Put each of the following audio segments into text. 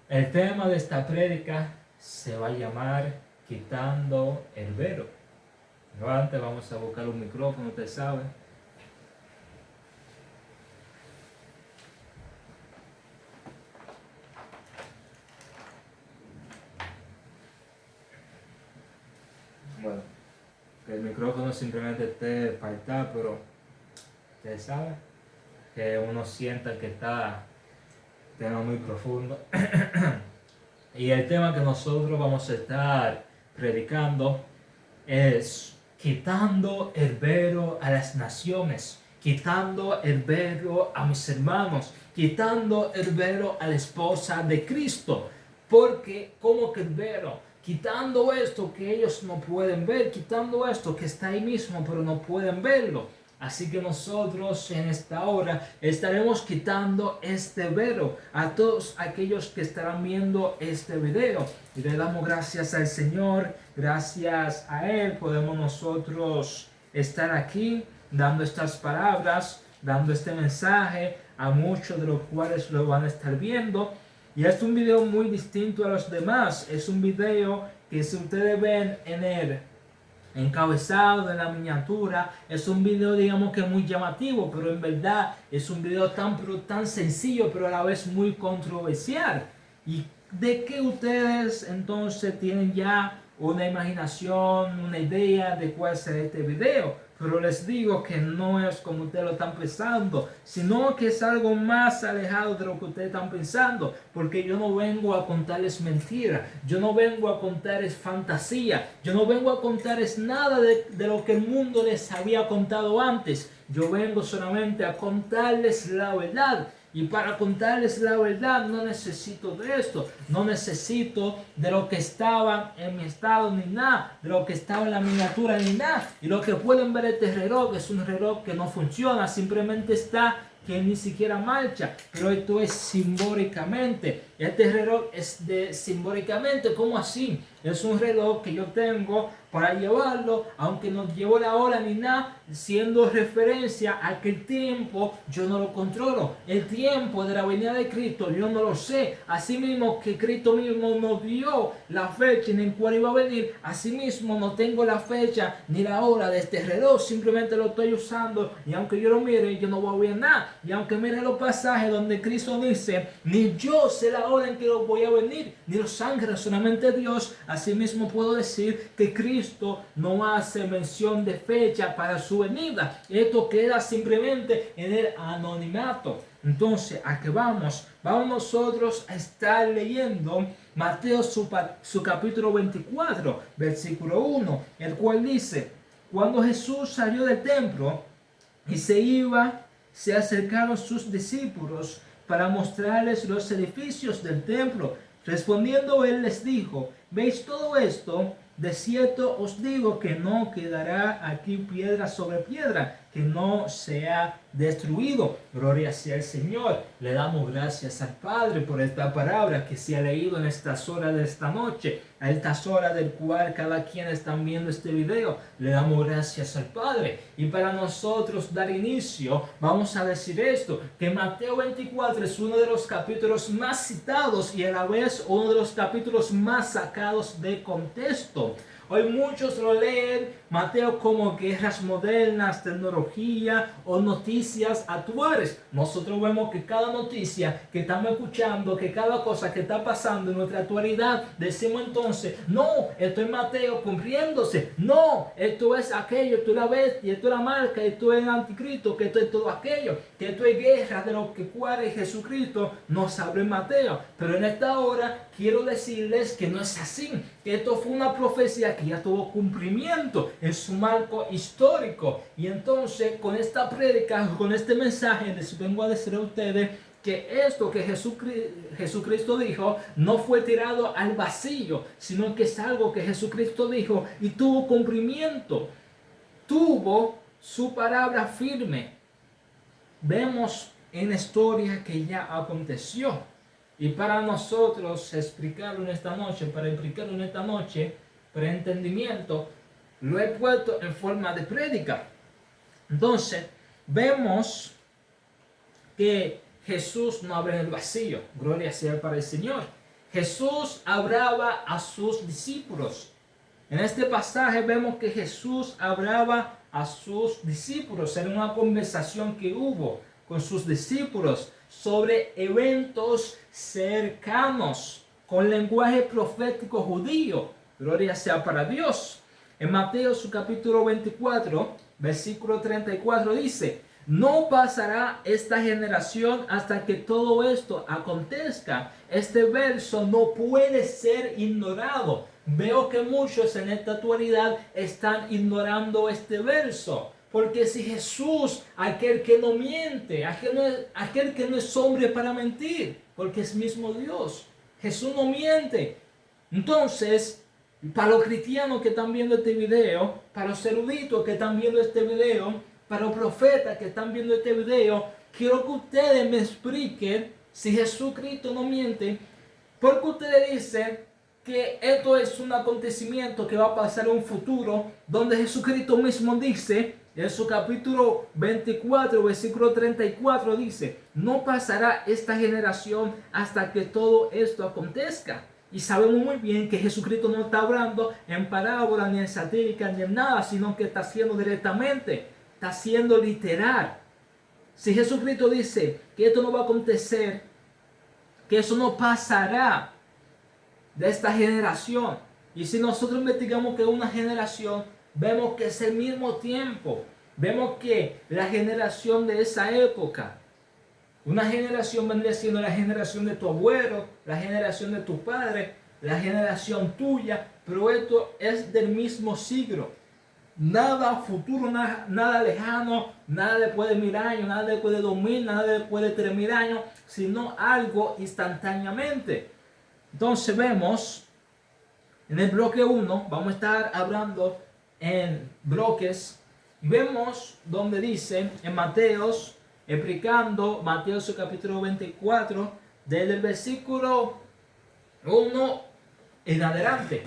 El tema de esta prédica se va a llamar Quitando el velo. Pero antes vamos a buscar un micrófono, usted sabe. Bueno, que el micrófono simplemente esté faltado, pero usted sabe que uno sienta que está tema muy profundo. Y el tema que nosotros vamos a estar predicando es quitando el velo a las naciones, quitando el velo a mis hermanos, quitando el velo a la esposa de Cristo. Porque, ¿cómo que el velo? Quitando esto que ellos no pueden ver, quitando esto que está ahí mismo pero no pueden verlo. Así que nosotros en esta hora estaremos quitando este velo a todos aquellos que estarán viendo este video. Y le damos gracias al Señor, gracias a Él podemos nosotros estar aquí dando estas palabras, dando este mensaje a muchos de los cuales lo van a estar viendo. Y es un video muy distinto a los demás. Es un video que si ustedes ven en él encabezado de la miniatura, es un video digamos que muy llamativo, pero en verdad es un video tan sencillo, pero a la vez muy controversial. ¿Y de qué ustedes entonces tienen ya una imaginación, una idea de cuál será este video? Pero les digo que no es como ustedes lo están pensando, sino que es algo más alejado de lo que ustedes están pensando, porque yo no vengo a contarles mentiras, yo no vengo a contarles fantasía, yo no vengo a contarles nada de lo que el mundo les había contado antes, yo vengo solamente a contarles la verdad. Y para contarles la verdad no necesito de esto, no necesito de lo que estaba en mi estado ni nada, de lo que estaba en la miniatura ni nada. Y lo que pueden ver este reloj es un reloj que no funciona, simplemente está que ni siquiera marcha, pero esto es simbólicamente. Este reloj es de simbólicamente, ¿cómo así? Es un reloj que yo tengo para llevarlo, aunque no llevo la hora ni nada, siendo referencia a que el tiempo yo no lo controlo. El tiempo de la venida de Cristo yo no lo sé. Así mismo que Cristo mismo nos dio la fecha en la cual iba a venir, así mismo no tengo la fecha ni la hora de este reloj, simplemente lo estoy usando y aunque yo lo mire, yo no voy a ver nada. Y aunque mire los pasajes donde Cristo dice, ni yo sé la hora en que lo voy a venir, ni los ángeles, solamente Dios. Asimismo puedo decir que Cristo no hace mención de fecha para su venida. Esto queda simplemente en el anonimato. Entonces, ¿a qué vamos? Vamos nosotros a estar leyendo Mateo su capítulo 24, versículo 1, el cual dice, cuando Jesús salió del templo y se iba, se acercaron sus discípulos para mostrarles los edificios del templo. Respondiendo él les dijo, ¿veis todo esto? De cierto os digo que no quedará aquí piedra sobre piedra, que no sea destruido. Gloria sea el Señor. Le damos gracias al Padre por esta palabra que se ha leído en estas horas de esta noche, a estas horas del cual cada quien está viendo este video. Le damos gracias al Padre. Y para nosotros dar inicio, vamos a decir esto, que Mateo 24 es uno de los capítulos más citados y a la vez uno de los capítulos más sacados de contexto. Hoy muchos lo leen Mateo como guerras modernas, tecnología o noticias actuales. Nosotros vemos que cada noticia que estamos escuchando, que cada cosa que está pasando en nuestra actualidad, decimos entonces, no, esto es Mateo cumpliéndose. No, esto es aquello, esto es la bestia, esto es la marca, esto es el anticristo, que esto es todo aquello, que esto es guerra de lo que cual es Jesucristo nos habla en Mateo. Pero en esta hora quiero decirles que no es así, que esto fue una profecía que ya tuvo cumplimiento en su marco histórico. Y entonces con esta prédica, con este mensaje, les vengo a decir a ustedes que esto que Jesucristo dijo no fue tirado al vacío, sino que es algo que Jesucristo dijo y tuvo cumplimiento, tuvo su palabra firme. Vemos en la historia que ya aconteció. Y para nosotros explicarlo en esta noche, para entendimiento, lo he puesto en forma de prédica. Entonces, vemos que Jesús no habla en el vacío. Gloria sea para el Señor. Jesús hablaba a sus discípulos. En este pasaje vemos que Jesús hablaba a sus discípulos en una conversación que hubo con sus discípulos sobre eventos cercanos con lenguaje profético judío. Gloria sea para Dios. En Mateo su capítulo 24, versículo 34 dice: no pasará esta generación hasta que todo esto acontezca. Este verso no puede ser ignorado. Veo que muchos en esta actualidad están ignorando este verso. Porque si Jesús, aquel que no miente, aquel que no es hombre para mentir, porque es mismo Dios, Jesús no miente. Entonces, para los cristianos que están viendo este video, para los eruditos que están viendo este video, para los profetas que están viendo este video, quiero que ustedes me expliquen si Jesucristo no miente, porque ustedes dicen que esto es un acontecimiento que va a pasar en un futuro, donde Jesucristo mismo dice, en su capítulo 24, versículo 34, dice: no pasará esta generación hasta que todo esto acontezca. Y sabemos muy bien que Jesucristo no está hablando en parábola, ni en satírica, ni en nada, sino que está haciendo directamente, está siendo literal. Si Jesucristo dice que esto no va a acontecer, que eso no pasará de esta generación, y si nosotros investigamos que es una generación, vemos que es el mismo tiempo, vemos que la generación de esa época, una generación vendría siendo la generación de tu abuelo, la generación de tu padre, la generación tuya, pero esto es del mismo siglo. Nada futuro, nada lejano, nada después de 1000 años, nada después de 2000, nada después de 3000 años, sino algo instantáneamente. Entonces vemos en el bloque 1, vamos a estar hablando en bloques, y vemos donde dice en Mateos, explicando Mateo su capítulo 24, desde el versículo 1 en adelante.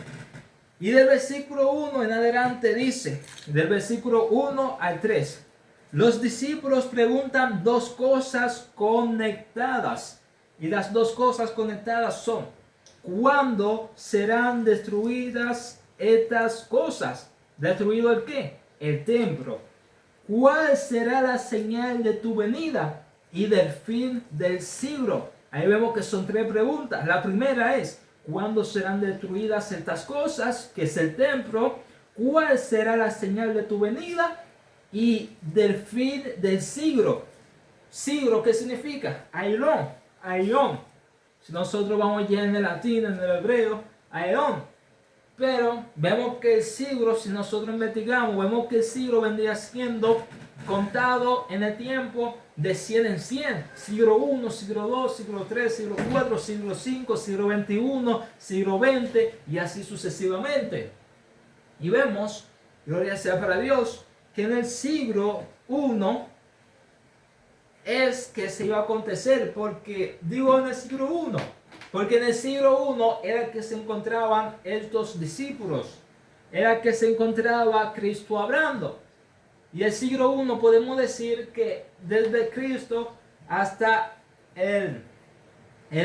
Y del versículo 1 en adelante dice, del versículo 1 al 3, los discípulos preguntan dos cosas conectadas. Y las dos cosas conectadas son: ¿cuándo serán destruidas estas cosas? ¿Destruido el qué? El templo. ¿Cuál será la señal de tu venida y del fin del siglo? Ahí vemos que son tres preguntas. La primera es: ¿cuándo serán destruidas estas cosas? Que es el templo. ¿Cuál será la señal de tu venida y del fin del siglo? Siglo, ¿qué significa? Aion, aion. Si nosotros vamos ya en el latín, en el hebreo, aion. Pero vemos que el siglo, si nosotros investigamos, vemos que el siglo vendría siendo contado en el tiempo de 100 en 100. Siglo 1, siglo 2, siglo 3, siglo 4, siglo 5, siglo 21, siglo 20 y así sucesivamente. Y vemos, gloria sea para Dios, que en el siglo 1 es que se iba a acontecer. Porque digo en el siglo 1, porque en el siglo 1 era que se encontraban estos discípulos, era que se encontraba Cristo hablando. Y el siglo 1 podemos decir que desde Cristo hasta el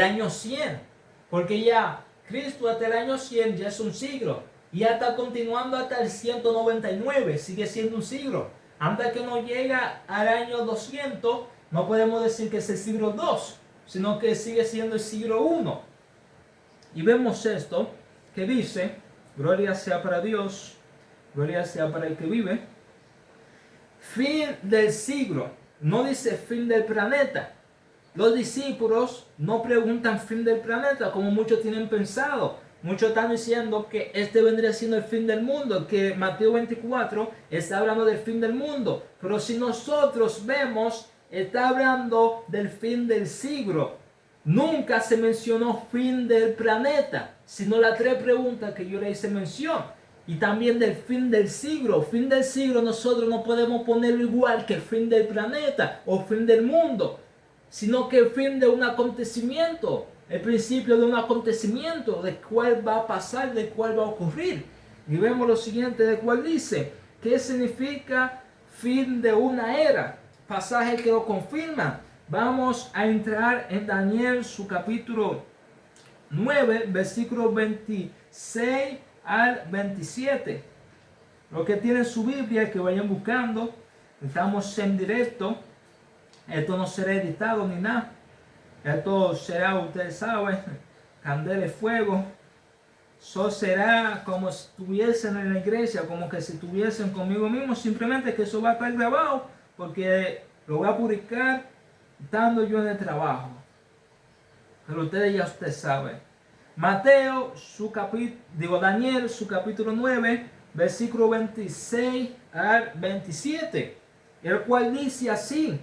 año 100, porque ya Cristo hasta el año 100 ya es un siglo, y ya está continuando hasta el 199, sigue siendo un siglo. Hasta que no llega al año 200, no podemos decir que es el siglo 2, sino que sigue siendo el siglo 1. Y vemos esto que dice, gloria sea para Dios, gloria sea para el que vive, fin del siglo, no dice fin del planeta. Los discípulos no preguntan fin del planeta como muchos tienen pensado. Muchos están diciendo que este vendría siendo el fin del mundo, que Mateo 24 está hablando del fin del mundo. Pero si nosotros vemos, está hablando del fin del siglo. Nunca se mencionó fin del planeta, sino las tres preguntas que yo le hice mención. Y también del fin del siglo. Fin del siglo nosotros no podemos ponerlo igual que fin del planeta o fin del mundo, sino que el fin de un acontecimiento, el principio de un acontecimiento, de cuál va a pasar, de cuál va a ocurrir. Y vemos lo siguiente, de cuál dice, ¿qué significa fin de una era? Pasaje que lo confirma. Vamos a entrar en Daniel, su capítulo 9, versículos 26 al 27. Los que tienen su Biblia, que vayan buscando. Estamos en directo. Esto no será editado ni nada. Esto será, ustedes saben, candela y fuego. Eso será como si estuviesen en la iglesia, como que si estuviesen conmigo mismo. Simplemente que eso va a estar grabado porque lo voy a publicar estando yo en el trabajo. Pero ustedes saben. Mateo, Daniel, su capítulo 9, versículo 26 al 27, el cual dice así: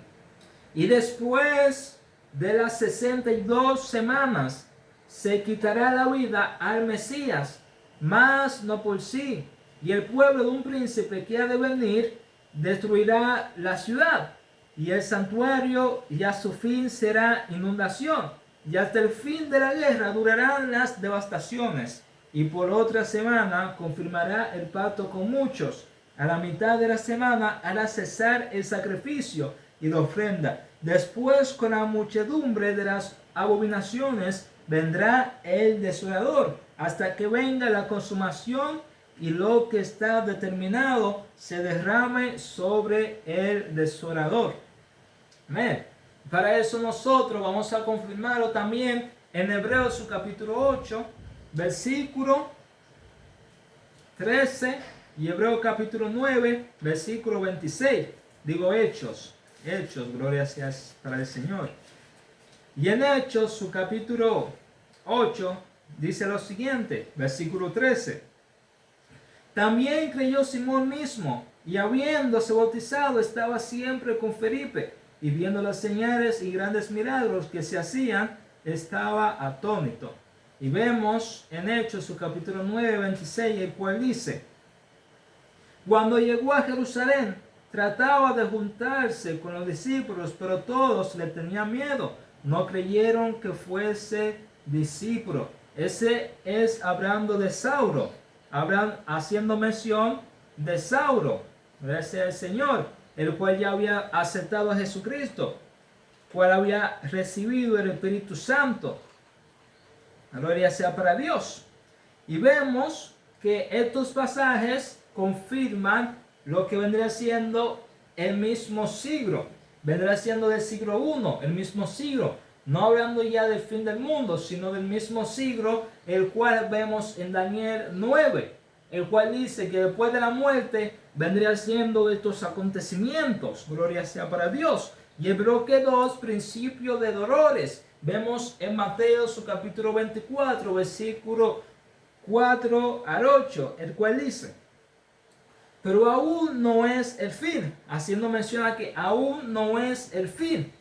y después de las 62 semanas se quitará la vida al Mesías, mas no por sí, y el pueblo de un príncipe que ha de venir destruirá la ciudad y el santuario, y a su fin será inundación. Y hasta el fin de la guerra durarán las devastaciones. Y por otra semana confirmará el pacto con muchos. A la mitad de la semana hará cesar el sacrificio y la ofrenda. Después, con la muchedumbre de las abominaciones, vendrá el desolador, hasta que venga la consumación y lo que está determinado se derrame sobre el desolador. Amén. Para eso nosotros vamos a confirmarlo también en Hebreos su capítulo 8, versículo 13, y Hebreos capítulo 9, versículo 26. Digo Hechos, gloria sea para el Señor. Y en Hechos su capítulo 8 dice lo siguiente, versículo 13. También creyó Simón mismo, y habiéndose bautizado estaba siempre con Felipe, y viendo las señales y grandes milagros que se hacían, estaba atónito. Y vemos en Hechos su capítulo 9, 26, el cual dice: cuando llegó a Jerusalén, trataba de juntarse con los discípulos, pero todos le tenían miedo. No creyeron que fuese discípulo. Ese es hablando de Saulo. Haciendo mención de Saulo. Gracias al Señor, el cual ya había aceptado a Jesucristo, cual había recibido el Espíritu Santo. Gloria sea para Dios. Y vemos que estos pasajes confirman lo que vendría siendo el mismo siglo. Vendrá siendo del siglo I, el mismo siglo. No hablando ya del fin del mundo, sino del mismo siglo, el cual vemos en Daniel 9, el cual dice que después de la muerte vendría siendo estos acontecimientos. Gloria sea para Dios. Y el bloque 2, principio de dolores. Vemos en Mateo su capítulo 24, versículo 4 al 8, el cual dice: pero aún no es el fin, haciendo mención a que aún no es el fin,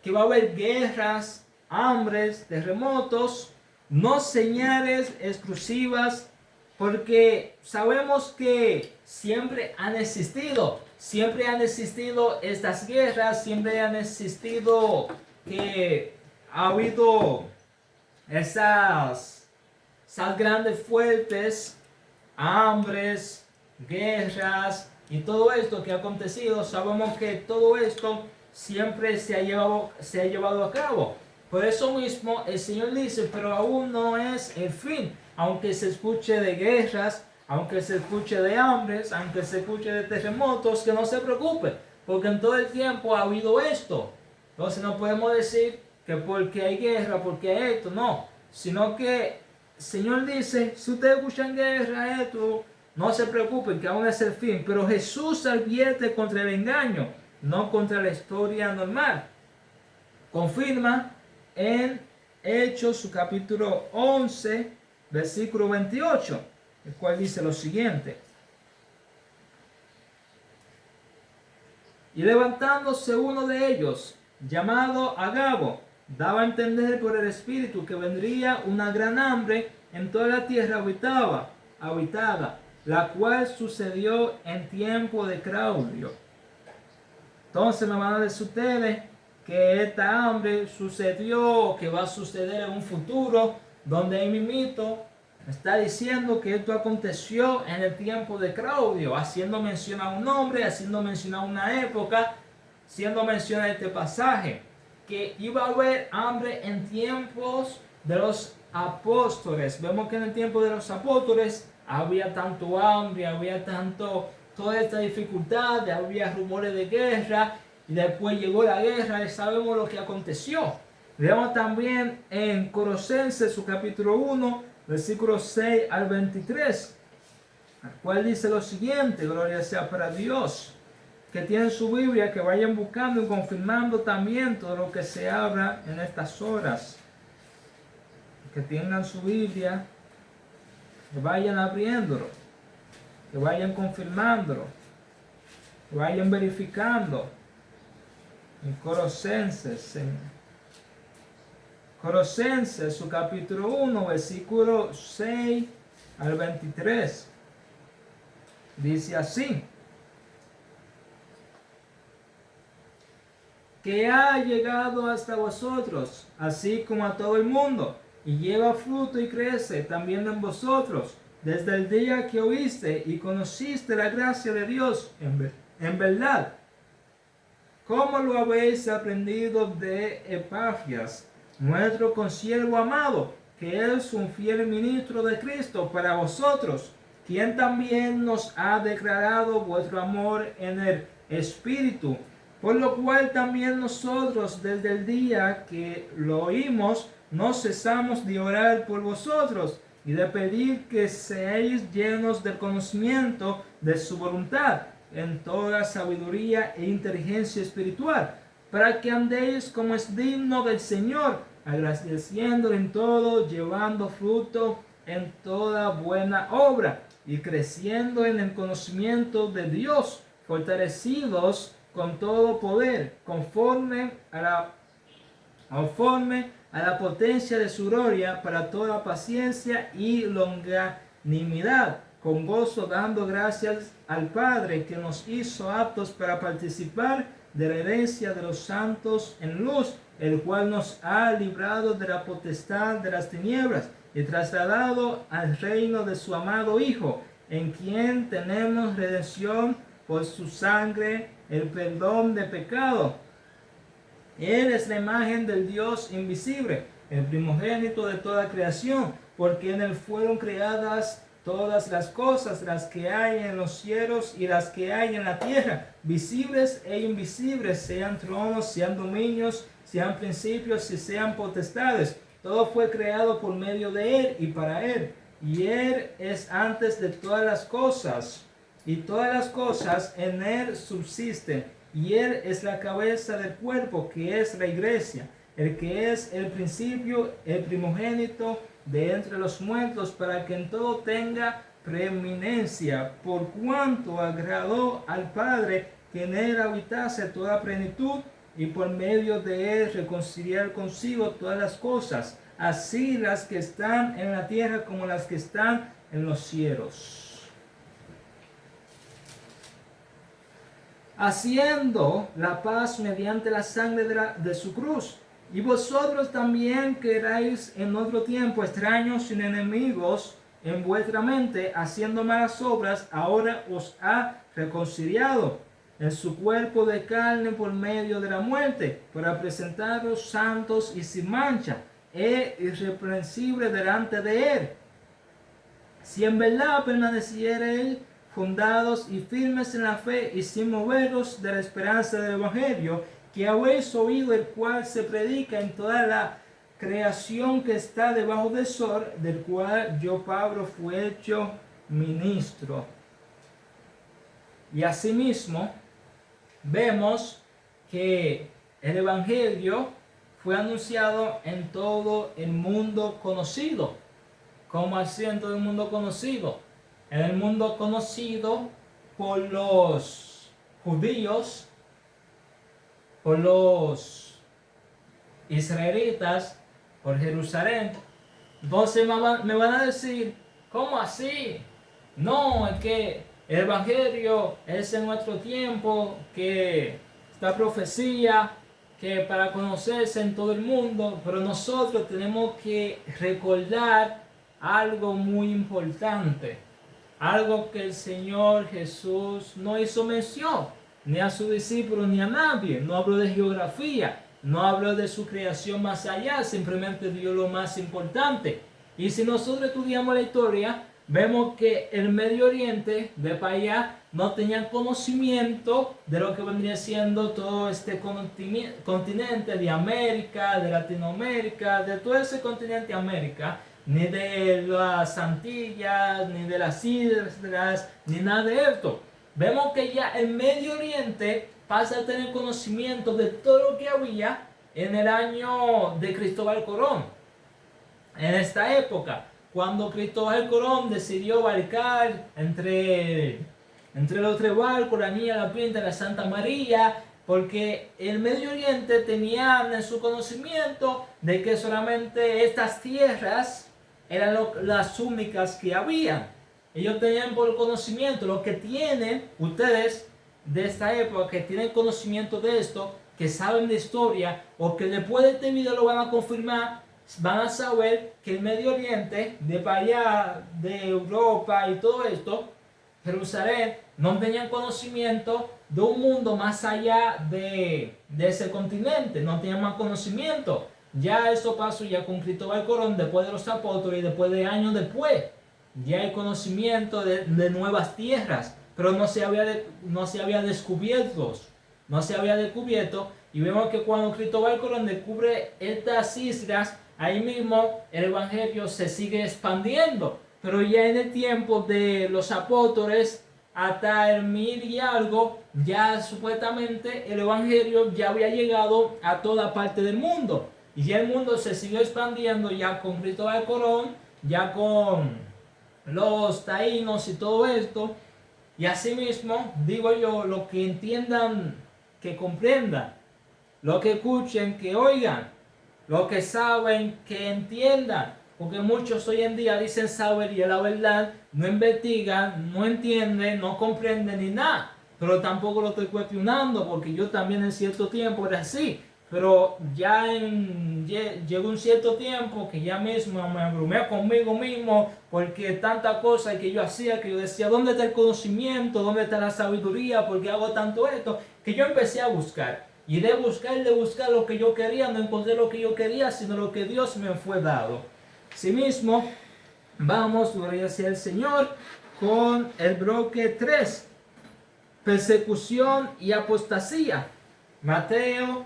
que va a haber guerras, hambres, terremotos, no señales exclusivas, porque sabemos que siempre han existido estas guerras, siempre han existido que ha habido esas grandes fuertes, hambres, guerras y todo esto que ha acontecido. Sabemos que todo esto siempre se ha llevado a cabo. Por eso mismo el Señor dice: pero aún no es el fin. Aunque se escuche de guerras, aunque se escuche de hambres, aunque se escuche de terremotos, que no se preocupe, porque en todo el tiempo ha habido esto. Entonces no podemos decir que porque hay guerra, porque hay esto, no, sino que el Señor dice: si ustedes escuchan guerra, esto, no se preocupen, que aún es el fin. Pero Jesús advierte contra el engaño, no contra la historia normal. Confirma en Hechos su capítulo 11, versículo 28, el cual dice lo siguiente: y levantándose uno de ellos, llamado Agabo, daba a entender por el Espíritu que vendría una gran hambre en toda la tierra habitada, la cual sucedió en tiempo de Claudio. Entonces me van a decir ustedes que esta hambre sucedió, que va a suceder en un futuro, donde ahí mismito está diciendo que esto aconteció en el tiempo de Claudio, haciendo mención a un nombre, haciendo mención a una época, haciendo mención a este pasaje, que iba a haber hambre en tiempos de los apóstoles. Vemos que en el tiempo de los apóstoles había tanto hambre, había toda esta dificultad, había rumores de guerra, y después llegó la guerra y sabemos lo que aconteció. Vemos también en Colosenses, su capítulo 1, versículos 6 al 23, al cual dice lo siguiente: gloria sea para Dios. Que tienen su Biblia, que vayan buscando y confirmando también todo lo que se habla en estas horas. Que tengan su Biblia, que vayan abriéndolo, que vayan confirmándolo, que vayan verificando. En Colosenses, su capítulo 1, versículo 6 al 23, dice así: que ha llegado hasta vosotros, así como a todo el mundo, y lleva fruto y crece también en vosotros, desde el día que oíste y conociste la gracia de Dios en verdad, como lo habéis aprendido de Epafras, nuestro consiervo amado, que es un fiel ministro de Cristo para vosotros, quien también nos ha declarado vuestro amor en el Espíritu. Por lo cual también nosotros, desde el día que lo oímos, no cesamos de orar por vosotros y de pedir que seáis llenos del conocimiento de su voluntad, en toda sabiduría e inteligencia espiritual, para que andéis como es digno del Señor, agradeciendo en todo, llevando fruto en toda buena obra y creciendo en el conocimiento de Dios, fortalecidos con todo poder, conforme a la potencia de su gloria, para toda paciencia y longanimidad, con gozo dando gracias al Padre, que nos hizo aptos para participar de la herencia de los santos en luz, el cual nos ha librado de la potestad de las tinieblas y trasladado al reino de su amado Hijo, en quien tenemos redención por su sangre, el perdón de pecado. Él es la imagen del Dios invisible, el primogénito de toda creación, porque en él fueron creadas todas las cosas, las que hay en los cielos y las que hay en la tierra, visibles e invisibles, sean tronos, sean dominios, sean principios y sean potestades. Todo fue creado por medio de él y para él. Y él es antes de todas las cosas, y todas las cosas en él subsisten. Y él es la cabeza del cuerpo, que es la iglesia, el que es el principio, el primogénito de entre los muertos, para que en todo tenga preeminencia, por cuanto agradó al Padre que en él habitase toda plenitud, y por medio de él reconciliar consigo todas las cosas, así las que están en la tierra como las que están en los cielos. Haciendo la paz mediante la sangre de su cruz. Y vosotros también, que erais en otro tiempo extraños y enemigos en vuestra mente, haciendo malas obras, ahora os ha reconciliado en su cuerpo de carne por medio de la muerte, para presentaros santos y sin mancha e irreprensibles delante de él. Si en verdad permaneciereis fundados y firmes en la fe y sin moveros de la esperanza del Evangelio, que habéis oído, el cual se predica en toda la creación que está debajo del sol, del cual yo, Pablo, fui hecho ministro. Y asimismo, vemos que el Evangelio fue anunciado en todo el mundo conocido. ¿Cómo así en todo el mundo conocido? En el mundo conocido por los judíos, por los israelitas, por Jerusalén. Entonces me van a decir, ¿cómo así? No, es que el Evangelio es en nuestro tiempo, que esta profecía, que para conocerse en todo el mundo, pero nosotros tenemos que recordar algo muy importante, algo que el Señor Jesús no hizo mención, ni a sus discípulos ni a nadie. No habló de geografía, no habló de su creación más allá, simplemente dio lo más importante. Y si nosotros estudiamos la historia, vemos que el Medio Oriente, de para allá, no tenían conocimiento de lo que vendría siendo todo este continente de América, de Latinoamérica, de todo ese continente América, ni de las Antillas, ni de las islas, ni nada de esto. Vemos que ya el Medio Oriente pasa a tener conocimiento de todo lo que había en el año de Cristóbal Colón. En esta época, cuando Cristóbal Colón decidió barcar entre los tres barcos, la Niña, la Pinta y la Santa María, porque el Medio Oriente tenía en su conocimiento de que solamente estas tierras eran las únicas que había. Ellos tenían por conocimiento, lo que tienen ustedes de esta época, que tienen conocimiento de esto, que saben de historia, o que después de este video lo van a confirmar, van a saber que el Medio Oriente, de para allá, de Europa y todo esto, Jerusalén, no tenían conocimiento de un mundo más allá de ese continente, no tenían más conocimiento. Ya eso pasó ya con Cristóbal Colón, después de los apóstoles y después de años después. Ya hay conocimiento de nuevas tierras, pero no se había descubierto. No se había descubierto. Y vemos que cuando Cristóbal Colón descubre estas islas, ahí mismo el evangelio se sigue expandiendo. Pero ya en el tiempo de los apóstoles, hasta el 1000 y algo, ya supuestamente el evangelio ya había llegado a toda parte del mundo. Y ya el mundo se siguió expandiendo ya con Cristóbal Colón, ya con los taínos y todo esto. Y asimismo, digo yo, lo que entiendan, que comprendan, lo que escuchen, que oigan, lo que saben, que entiendan. Porque muchos hoy en día dicen saber y la verdad, no investigan, no entienden, no comprenden ni nada. Pero tampoco lo estoy cuestionando, porque yo también en cierto tiempo era así. Pero ya llegó un cierto tiempo que ya mismo me abrumé conmigo mismo, porque tantas cosas que yo hacía, que yo decía, ¿dónde está el conocimiento? ¿Dónde está la sabiduría? ¿Por qué hago tanto esto? Que yo empecé a buscar. Y de buscar lo que yo quería, no encontré lo que yo quería, sino lo que Dios me fue dado. Asimismo, vamos, gloria sea el Señor, con el bloque 3, persecución y apostasía. Mateo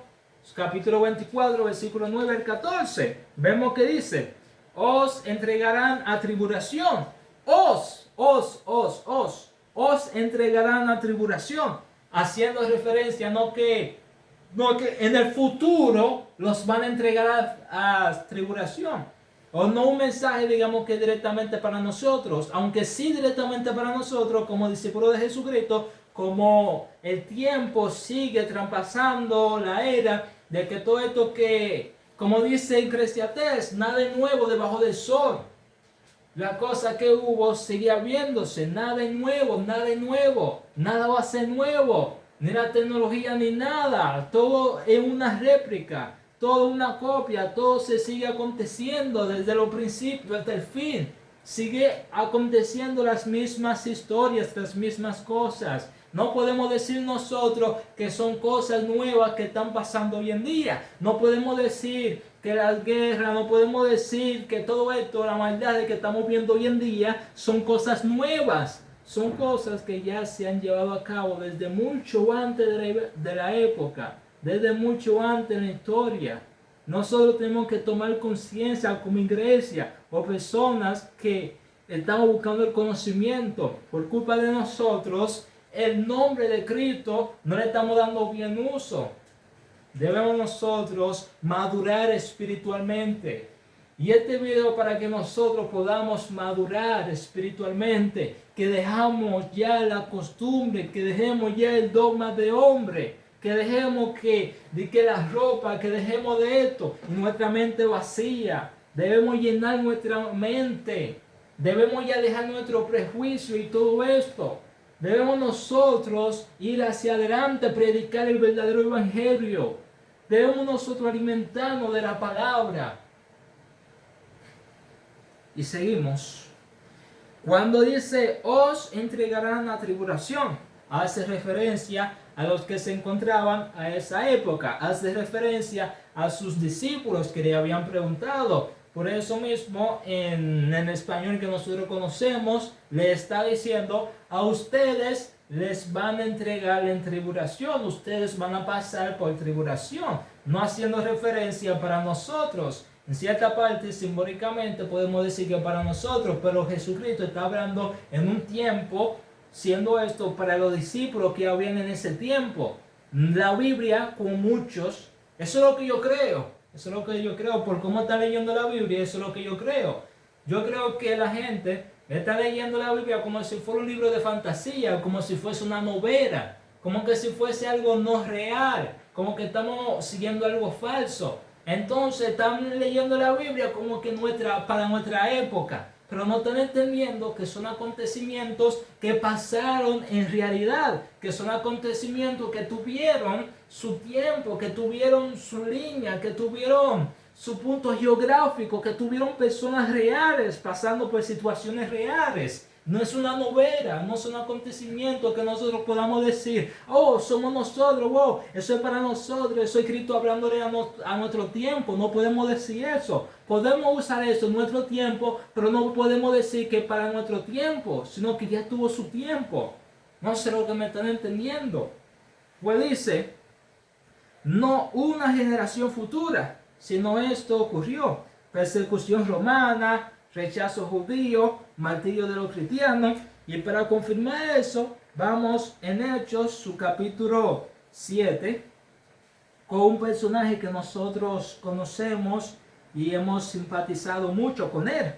capítulo 24, versículo 9 al 14. Vemos que dice, os entregarán a tribulación. Os entregarán a tribulación. Haciendo referencia no que en el futuro los van a entregar a tribulación. O no un mensaje, digamos, que directamente para nosotros, aunque sí directamente para nosotros, como discípulos de Jesucristo, como el tiempo sigue traspasando la era de que todo esto que, como dice Eclesiastés, nada es nuevo debajo del sol. La cosa que hubo seguía viéndose, nada es nuevo, nada va a ser nuevo, ni la tecnología ni nada, todo es una réplica. Todo una copia, todo se sigue aconteciendo desde los principios hasta el fin. Sigue aconteciendo las mismas historias, las mismas cosas. No podemos decir nosotros que son cosas nuevas que están pasando hoy en día. No podemos decir que las guerras, no podemos decir que todo esto, la maldad que estamos viendo hoy en día, son cosas nuevas. Son cosas que ya se han llevado a cabo desde mucho antes de la época. Desde mucho antes en la historia. Nosotros tenemos que tomar conciencia como iglesia o personas que estamos buscando el conocimiento. Por culpa de nosotros, el nombre de Cristo no le estamos dando bien uso. Debemos nosotros madurar espiritualmente. Y este video para que nosotros podamos madurar espiritualmente. Que dejamos ya la costumbre, que dejemos ya el dogma de hombre. Que dejemos que la ropa, que dejemos de esto, y nuestra mente vacía. Debemos llenar nuestra mente. Debemos ya dejar nuestro prejuicio y todo esto. Debemos nosotros ir hacia adelante, predicar el verdadero evangelio. Debemos nosotros alimentarnos de la palabra. Y seguimos. Cuando dice, os entregarán a tribulación, hace referencia a los que se encontraban a esa época. Hace referencia a sus discípulos que le habían preguntado. Por eso mismo, en el español que nosotros conocemos, le está diciendo: a ustedes les van a entregar en tribulación, ustedes van a pasar por tribulación, no haciendo referencia para nosotros. En cierta parte, simbólicamente, podemos decir que para nosotros, pero Jesucristo está hablando en un tiempo, siendo esto para los discípulos que habían en ese tiempo. La Biblia, con muchos, eso es lo que yo creo, eso es lo que yo creo, por cómo está leyendo la Biblia, eso es lo que yo creo. Yo creo que la gente está leyendo la Biblia como si fuera un libro de fantasía, como si fuese una novela, como que si fuese algo no real, como que estamos siguiendo algo falso. Entonces están leyendo la Biblia como que para nuestra época, pero no están entendiendo que son acontecimientos que pasaron en realidad, que son acontecimientos que tuvieron su tiempo, que tuvieron su línea, que tuvieron su punto geográfico, que tuvieron personas reales pasando por situaciones reales. No es una novela, no es un acontecimiento que nosotros podamos decir: oh, somos nosotros, wow, eso es para nosotros, eso es Cristo hablándole a nuestro tiempo. No podemos decir eso. Podemos usar eso en nuestro tiempo, pero no podemos decir que para nuestro tiempo, sino que ya tuvo su tiempo. No sé lo que me están entendiendo. Pues dice, no una generación futura, sino esto ocurrió: persecución romana, rechazo judío, martirio de los cristianos. Y para confirmar eso, vamos en Hechos, su capítulo 7, con un personaje que nosotros conocemos y hemos simpatizado mucho con él.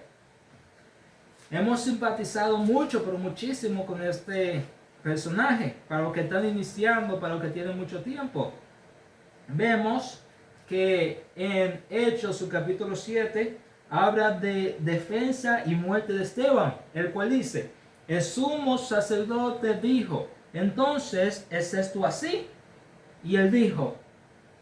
Hemos simpatizado mucho, pero muchísimo, con este personaje. Para los que están iniciando, para los que tienen mucho tiempo, vemos que en Hechos, su capítulo 7, habla de defensa y muerte de Esteban, el cual dice: el sumo sacerdote dijo, entonces, ¿es esto así? Y él dijo: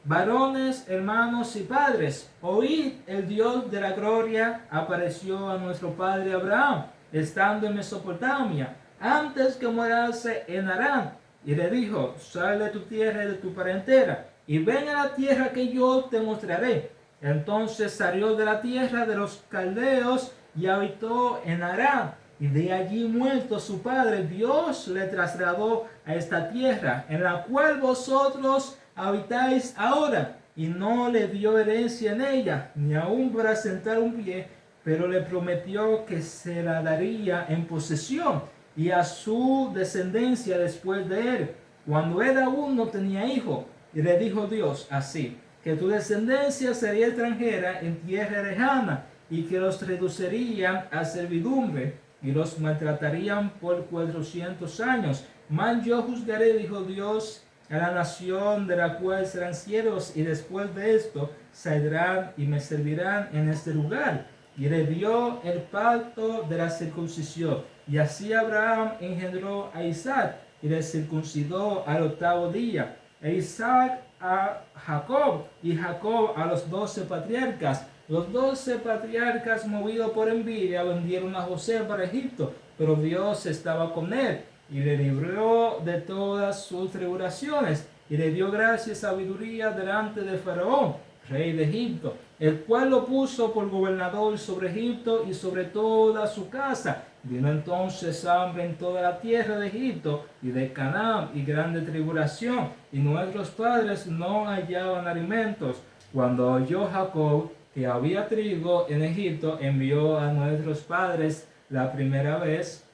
varones, hermanos y padres, oíd, el Dios de la gloria apareció a nuestro padre Abraham, estando en Mesopotamia, antes que morase en Harán, y le dijo: sal de tu tierra y de tu parentela, y ven a la tierra que yo te mostraré. Entonces salió de la tierra de los caldeos y habitó en Harán, y de allí, muerto su padre, Dios le trasladó a esta tierra, en la cual vosotros habitáis ahora, y no le dio herencia en ella, ni aun para sentar un pie, pero le prometió que se la daría en posesión, y a su descendencia después de él, cuando él aún no tenía hijo. Y le dijo Dios así: que tu descendencia sería extranjera en tierra lejana, y que los reducirían a servidumbre, y los maltratarían por 400 años. Mas yo juzgaré, dijo Dios, a la nación de la cual serán siervos, y después de esto saldrán y me servirán en este lugar. Y le dio el pacto de la circuncisión. Y así Abraham engendró a Isaac, y le circuncidó al 8º día. E Isaac a Jacob, y Jacob a los 12 patriarcas. Los 12 patriarcas, movidos por envidia, vendieron a José para Egipto, pero Dios estaba con él y le libró de todas sus tribulaciones, y le dio gracia y sabiduría delante de Faraón, rey de Egipto, el cual lo puso por gobernador sobre Egipto y sobre toda su casa. Vino entonces hambre en toda la tierra de Egipto y de Canaán, y grande tribulación, y nuestros padres no hallaban alimentos. Cuando oyó Jacob que había trigo en Egipto, envió a nuestros padres la primera vez.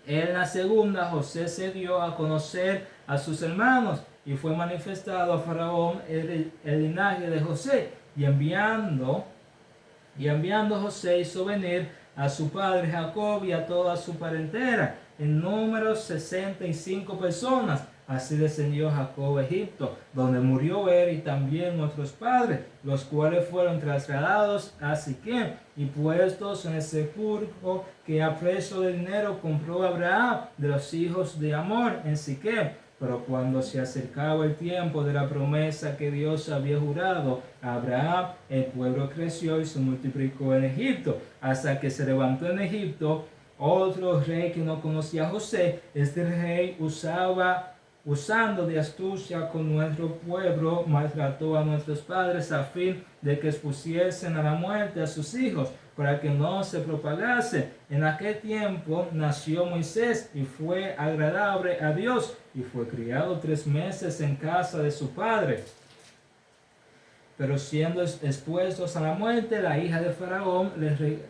En la segunda, José se dio a conocer a sus hermanos, y fue manifestado a Faraón el linaje de José, y enviando José hizo venir a su padre Jacob y a toda su parentela, en número 65 personas. Así descendió Jacob a Egipto, donde murió él y también nuestros padres, los cuales fueron trasladados a Siquem y puestos en el sepulcro que a precio de dinero compró Abraham de los hijos de Amor en Siquem. Pero cuando se acercaba el tiempo de la promesa que Dios había jurado a Abraham, el pueblo creció y se multiplicó en Egipto, hasta que se levantó en Egipto otro rey que no conocía a José. Este rey usaba usando de astucia con nuestro pueblo, maltrató a nuestros padres a fin de que expusiesen a la muerte a sus hijos, para que no se propagase. En aquel tiempo nació Moisés y fue agradable a Dios, y fue criado 3 meses en casa de su padre. Pero siendo expuestos a la muerte, la hija de Faraón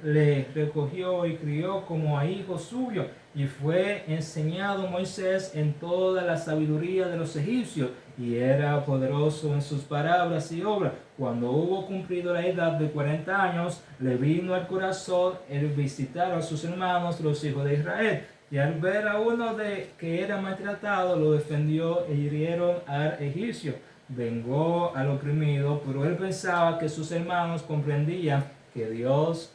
le recogió y crió como a hijo suyo. Y fue enseñado Moisés en toda la sabiduría de los egipcios, y era poderoso en sus palabras y obras. Cuando hubo cumplido la edad de 40 años, le vino al corazón el visitar a sus hermanos, los hijos de Israel. Y al ver a uno que era maltratado, lo defendió e hirieron al egipcio. Vengó al oprimido, pero él pensaba que sus hermanos comprendían que Dios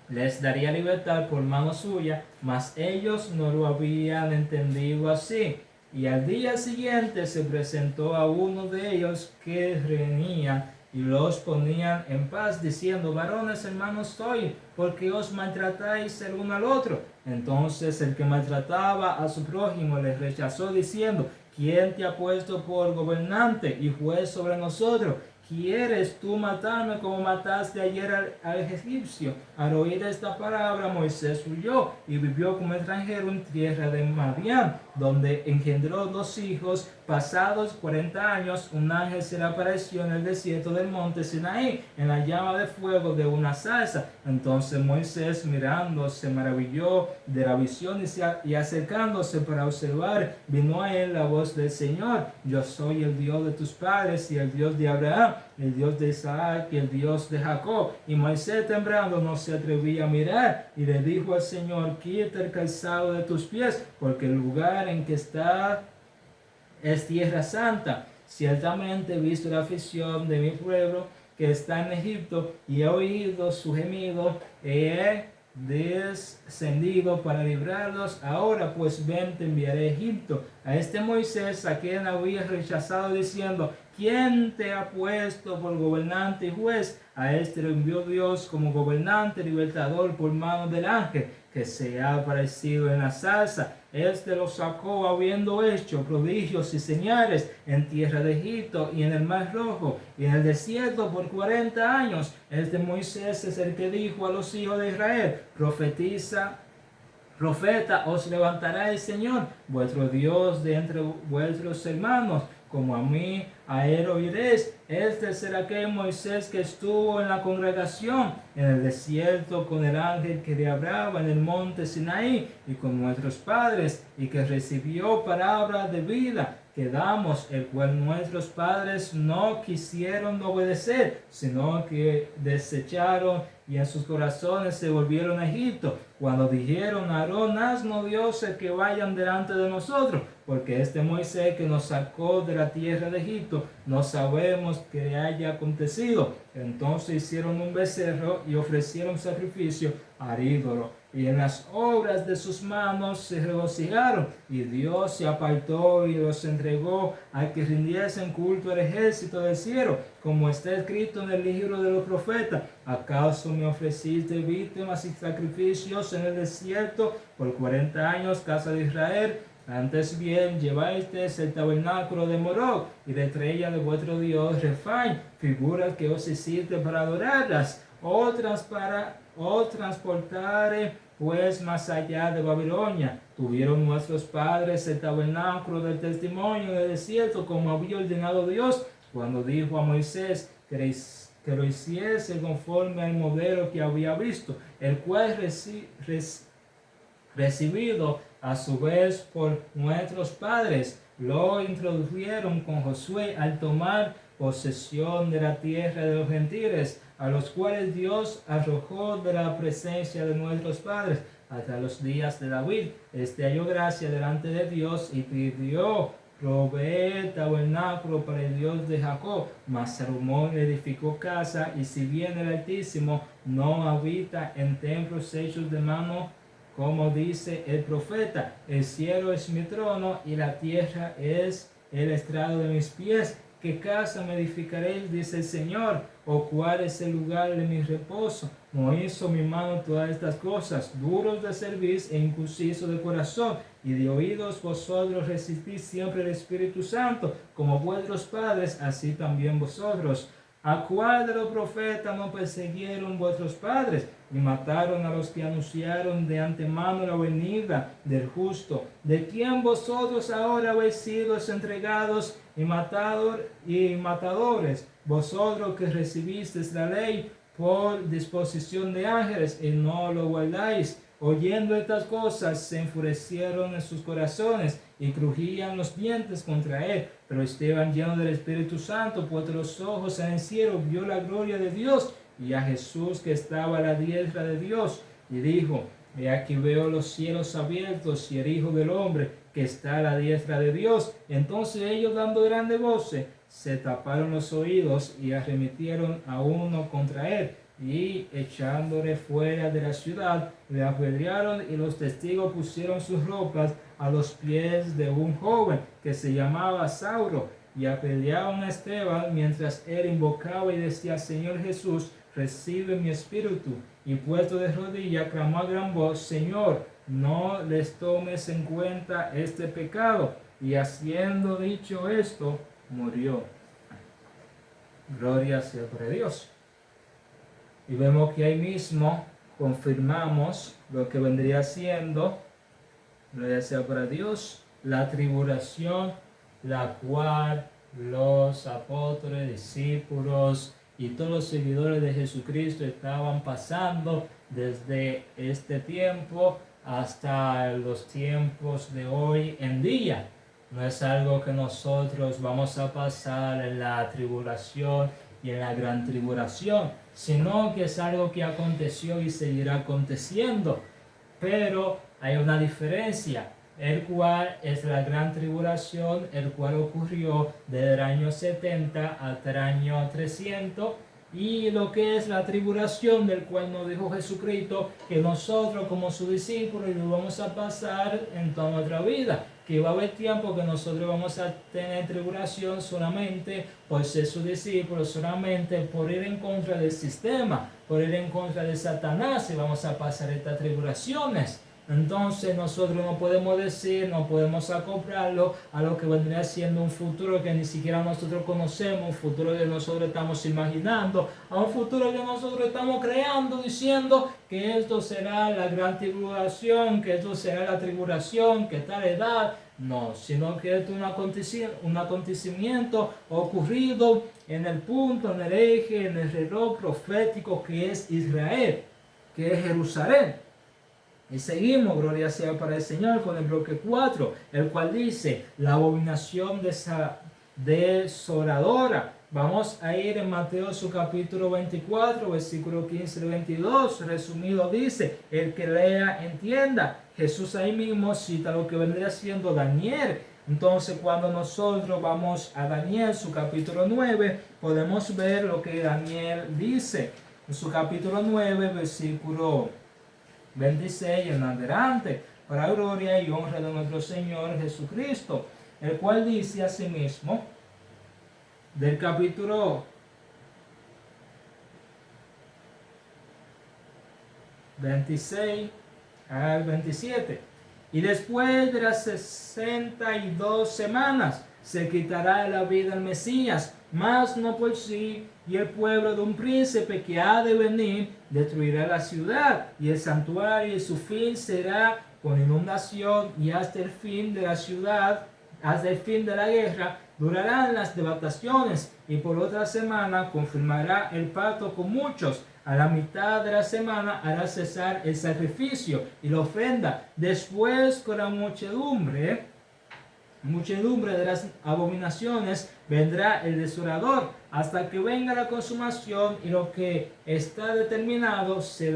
les daría libertad por mano suya, mas ellos no lo habían entendido así. Y al día siguiente se presentó a uno de ellos que reñía y los ponían en paz, diciendo: varones hermanos sois, porque os maltratáis el uno al otro. Entonces el que maltrataba a su prójimo les rechazó, diciendo: ¿quién te ha puesto por gobernante y juez sobre nosotros? ¿Quieres tú matarme como mataste ayer al egipcio? Al oír esta palabra, Moisés huyó y vivió como extranjero en tierra de Madián, donde engendró 2 hijos. Pasados 40 años, un ángel se le apareció en el desierto del monte Sinaí, en la llama de fuego de una zarza. Entonces Moisés, mirando, se maravilló de la visión y acercándose para observar, vino a él la voz del Señor: yo soy el Dios de tus padres y el Dios de Abraham, el Dios de Isaac y el Dios de Jacob. Y Moisés, temblando, no se atrevía a mirar, y le dijo al Señor: quita el calzado de tus pies, porque el lugar en que está es tierra santa. Ciertamente he visto la aflicción de mi pueblo que está en Egipto, y he oído su gemido, he descendido para librarlos. Ahora pues ven, te enviaré a Egipto. A este Moisés, a quien había rechazado, diciendo: ¿quién te ha puesto por gobernante y juez? A este lo envió Dios como gobernante, libertador, por mano del ángel que se ha aparecido en la zarza. Este lo sacó habiendo hecho prodigios y señales en tierra de Egipto y en el Mar Rojo y en el desierto por 40 años. Este Moisés es el que dijo a los hijos de Israel: profeta os levantará el Señor, vuestro Dios, de entre vuestros hermanos, como a mí, a él oiréis. Este será aquel Moisés que estuvo en la congregación en el desierto con el ángel que le hablaba en el monte Sinaí y con nuestros padres, y que recibió palabra de vida que damos, el cual nuestros padres no quisieron obedecer, sino que desecharon, y en sus corazones se volvieron a Egipto, cuando dijeron a Aarón: haznos dioses que vayan delante de nosotros, porque este Moisés que nos sacó de la tierra de Egipto, no sabemos qué haya acontecido. Entonces hicieron un becerro y ofrecieron sacrificio al ídolo, y en las obras de sus manos se regocijaron. Y Dios se apartó y los entregó a que rindiesen culto al ejército del cielo, como está escrito en el libro de los profetas: ¿acaso me ofreciste víctimas y sacrificios en el desierto por 40 años, casa de Israel? Antes bien, llevasteis el tabernáculo de Moloc y la estrella de vuestro Dios Refaim, figuras que os hiciste para adorarlas. Os transportaré pues más allá de Babilonia. Tuvieron nuestros padres el tabernáculo del testimonio en el desierto, como había ordenado Dios, cuando dijo a Moisés que lo hiciese conforme al modelo que había visto, el cual recibido a su vez por nuestros padres, lo introdujeron con Josué al tomar posesión de la tierra de los gentiles, a los cuales Dios arrojó de la presencia de nuestros padres hasta los días de David. Este halló gracia delante de Dios y pidió proveer tabernáculo para el Dios de Jacob. Mas Salomón edificó casa, y si bien el Altísimo no habita en templos hechos de mano, como dice el profeta: el cielo es mi trono y la tierra es el estrado de mis pies. ¿Qué casa me edificaréis, dice el Señor? ¿O cuál es el lugar de mi reposo? no hizo mi mano todas estas cosas, duros de cerviz e incursisos de corazón, y de oídos vosotros resistís siempre el Espíritu Santo, como vuestros padres, así también vosotros. ¿A cuál de los profetas no persiguieron vuestros padres y mataron a los que anunciaron de antemano la venida del justo? ¿De quién vosotros ahora habéis sido entregados y matadores? Vosotros que recibisteis la ley por disposición de ángeles y no lo guardáis. Oyendo estas cosas, se enfurecieron en sus corazones y crujían los dientes contra él. Pero Esteban, lleno del Espíritu Santo, puesto los ojos en el cielo, vio la gloria de Dios y a Jesús que estaba a la diestra de Dios, y dijo: He aquí veo los cielos abiertos y el Hijo del Hombre que está a la diestra de Dios. Entonces ellos, dando grande voces, se taparon los oídos y arremetieron a uno contra él, y echándole fuera de la ciudad, le apedrearon, y los testigos pusieron sus ropas a los pies de un joven que se llamaba Saulo, y apedrearon a Esteban mientras él invocaba y decía: Señor Jesús, recibe mi espíritu. Y puesto de rodillas, clamó a gran voz: Señor, no les tomes en cuenta este pecado. Y haciendo dicho esto, murió. Gloria sea para Dios. Y vemos que ahí mismo confirmamos lo que vendría siendo, gloria sea para Dios, la tribulación, la cual los apóstoles, discípulos y todos los seguidores de Jesucristo estaban pasando desde este tiempo hasta los tiempos de hoy en día. No es algo que nosotros vamos a pasar en la tribulación y en la gran tribulación, sino que es algo que aconteció y seguirá aconteciendo. Pero hay una diferencia, el cual es la gran tribulación, el cual ocurrió desde el año 70 hasta el año 300, y lo que es la tribulación, del cual nos dijo Jesucristo que nosotros como sus discípulos lo vamos a pasar en toda nuestra vida, que va a haber tiempo que nosotros vamos a tener tribulación solamente por ser sus discípulos, solamente por ir en contra del sistema, por ir en contra de Satanás, y vamos a pasar estas tribulaciones. Entonces nosotros no podemos decir, no podemos acoplarlo a lo que vendría siendo un futuro que ni siquiera nosotros conocemos, un futuro que nosotros estamos imaginando, a un futuro que nosotros estamos creando, diciendo que esto será la gran tribulación, que esto será la tribulación, que tal edad. No, sino que esto es un acontecimiento ocurrido en el punto, en el eje, en el reloj profético que es Israel, que es Jerusalén. Y seguimos, gloria sea para el Señor, con el bloque 4, el cual dice: la abominación desoladora. Vamos a ir en Mateo su capítulo 24, versículo 15 al 22. Resumido dice: el que lea entienda. Jesús ahí mismo cita lo que vendría siendo Daniel. Entonces, cuando nosotros vamos a Daniel su capítulo 9, podemos ver lo que Daniel dice. En su capítulo 9, versículo 26 en adelante, para gloria y honra de nuestro Señor Jesucristo, el cual dice asimismo, del capítulo 26 al 27: y después de las 62 semanas se quitará la vida al Mesías, mas no por sí, y el pueblo de un príncipe que ha de venir destruirá la ciudad y el santuario, y su fin será con inundación, y hasta el fin de la ciudad, hasta el fin de la guerra, durarán las devastaciones, y por otra semana confirmará el pacto con muchos. A la mitad de la semana hará cesar el sacrificio y la ofrenda. Después, con la muchedumbre de las abominaciones, vendrá el desolador, hasta que venga la consumación, y lo que está determinado se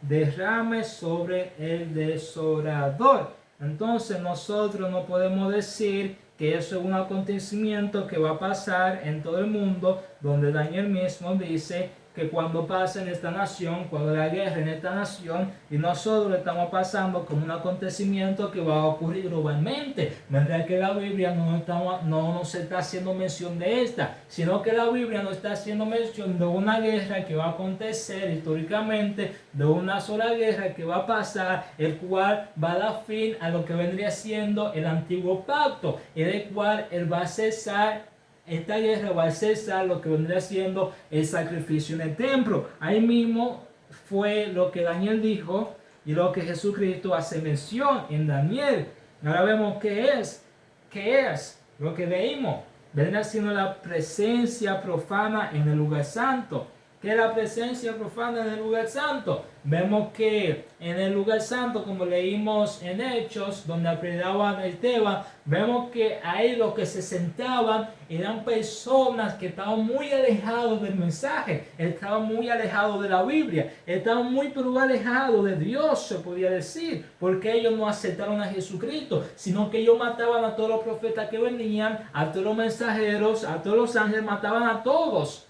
derrame sobre el desolador. Entonces nosotros no podemos decir que eso es un acontecimiento que va a pasar en todo el mundo, donde Daniel mismo dice que cuando pasa en esta nación, cuando la guerra en esta nación, y nosotros lo estamos pasando como un acontecimiento que va a ocurrir globalmente, mientras que la Biblia no nos está haciendo mención de esta, sino que la Biblia nos está haciendo mención de una guerra que va a acontecer históricamente, de una sola guerra que va a pasar, el cual va a dar fin a lo que vendría siendo el antiguo pacto, en el cual él va a cesar. Esta guerra va a cesar lo que vendría siendo el sacrificio en el templo. Ahí mismo fue lo que Daniel dijo y lo que Jesucristo hace mención en Daniel. Ahora vemos qué es lo que leímos. Vendrá siendo la presencia profana en el lugar santo. ¿Qué es la presencia profana en el lugar santo? Vemos que en el lugar santo, como leímos en Hechos, donde aprendaban el tema, vemos que ahí los que se sentaban eran personas que estaban muy alejados del mensaje, estaban muy alejados de la Biblia, estaban muy pero alejados de Dios, se podía decir, porque ellos no aceptaron a Jesucristo, sino que ellos mataban a todos los profetas que venían, a todos los mensajeros, a todos los ángeles, mataban a todos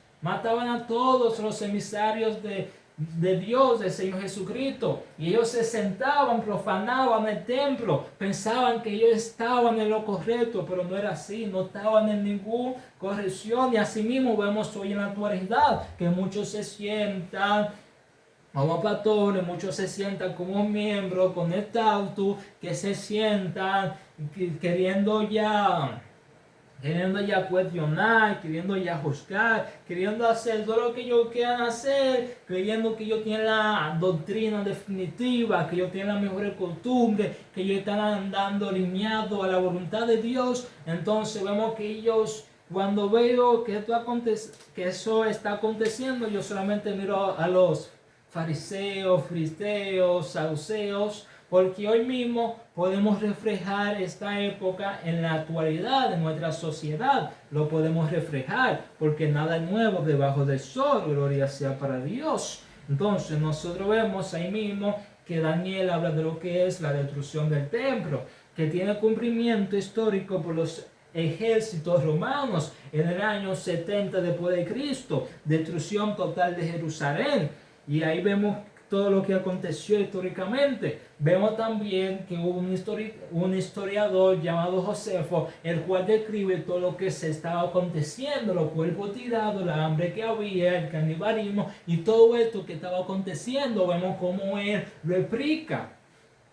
los emisarios de Dios, del Señor Jesucristo, y ellos se sentaban, profanaban el templo, pensaban que ellos estaban en lo correcto, pero no era así, no estaban en ninguna corrección. Y así mismo vemos hoy en la actualidad que muchos se sientan como pastores, muchos se sientan como miembros con estatus, que se sientan queriendo ya cuestionar, queriendo ya juzgar, queriendo hacer todo lo que ellos quieran hacer, creyendo que ellos tienen la doctrina definitiva, que ellos tienen las mejores costumbres, que ellos están andando alineados a la voluntad de Dios. Entonces vemos que ellos, cuando veo que eso está aconteciendo, yo solamente miro a los fariseos, filisteos, saduceos, porque hoy mismo podemos reflejar esta época en la actualidad de nuestra sociedad. Lo podemos reflejar porque nada es nuevo debajo del sol, gloria sea para Dios. Entonces nosotros vemos ahí mismo que Daniel habla de lo que es la destrucción del templo, que tiene cumplimiento histórico por los ejércitos romanos en el año 70 después de Cristo, destrucción total de Jerusalén. Y ahí vemos todo lo que aconteció históricamente. Vemos también que hubo un historiador llamado Josefo, el cual describe todo lo que se estaba aconteciendo, los cuerpos tirados, la hambre que había, el canibalismo y todo esto que estaba aconteciendo. Vemos cómo él lo explica,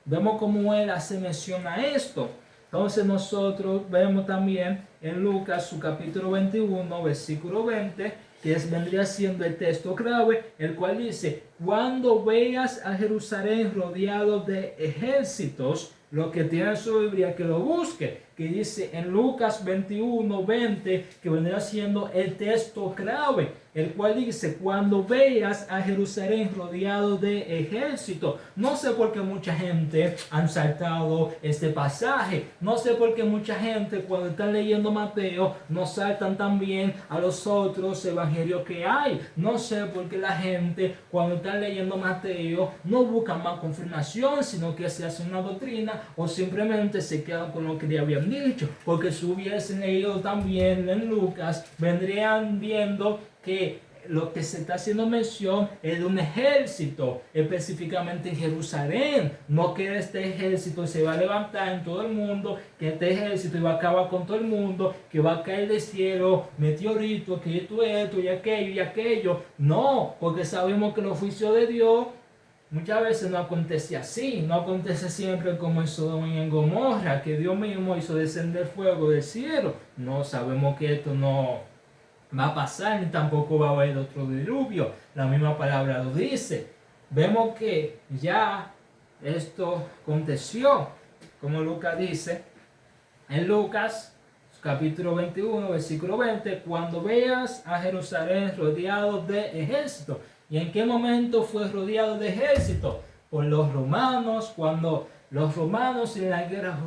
vemos cómo él hace mención a esto. Entonces nosotros vemos también en Lucas su capítulo 21, versículo 20, que vendría siendo el texto clave, el cual dice: cuando veas a Jerusalén rodeado de ejércitos, lo que tiene su Biblia que lo busque, que dice en Lucas 21, 20, que vendría siendo el texto clave, el cual dice: cuando veas a Jerusalén rodeado de ejércitos. No sé por qué mucha gente han saltado este pasaje, no sé por qué mucha gente cuando están leyendo Mateo no saltan también a los otros evangelios que hay. No sé por qué la gente cuando están leyendo Mateo no buscan más confirmación, sino que se hace una doctrina o simplemente se quedan con lo que le habían dicho, porque si hubiesen leído también en Lucas, vendrían viendo que lo que se está haciendo mención es de un ejército, específicamente en Jerusalén. No que este ejército se va a levantar en todo el mundo, que este ejército va a acabar con todo el mundo, que va a caer del cielo meteoritos, que esto y aquello y aquello. No, porque sabemos que los juicios de Dios muchas veces no acontece así, no acontece siempre como en Sodoma y en Gomorra, que Dios mismo hizo descender fuego del cielo. No, sabemos que esto no va a pasar, ni tampoco va a haber otro diluvio. La misma palabra lo dice. Vemos que ya esto aconteció, como Lucas dice, en Lucas capítulo 21, versículo 20, cuando veas a Jerusalén rodeado de ejército. ¿Y en qué momento fue rodeado de ejército? Por los romanos, cuando los romanos en la guerra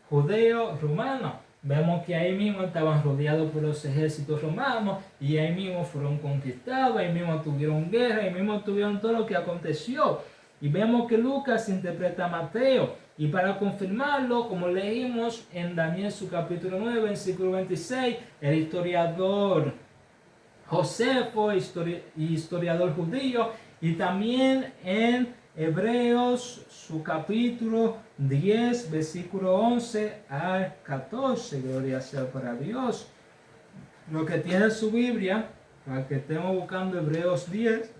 judeo-romana. Vemos que ahí mismo estaban rodeados por los ejércitos romanos y ahí mismo fueron conquistados, ahí mismo tuvieron guerra, ahí mismo tuvieron todo lo que aconteció. Y vemos que Lucas interpreta a Mateo. Y para confirmarlo, como leímos en Daniel su capítulo 9, versículo 26, el historiador Josefo, historiador judío, y también en Hebreos, su capítulo 10, versículo 11 al 14. Gloria sea para Dios. Lo que tiene su Biblia, para que estemos buscando Hebreos 10,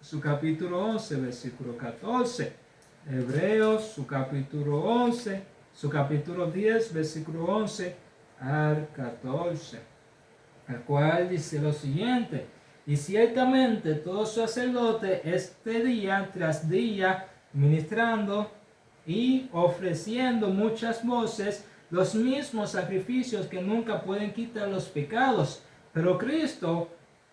su capítulo 11, versículo 14. Hebreos, su capítulo 11, su capítulo 10, versículo 11 al 14. El cual dice lo siguiente: y ciertamente todo sacerdote este día tras día ministrando y ofreciendo muchas voces los mismos sacrificios que nunca pueden quitar los pecados. Pero Cristo,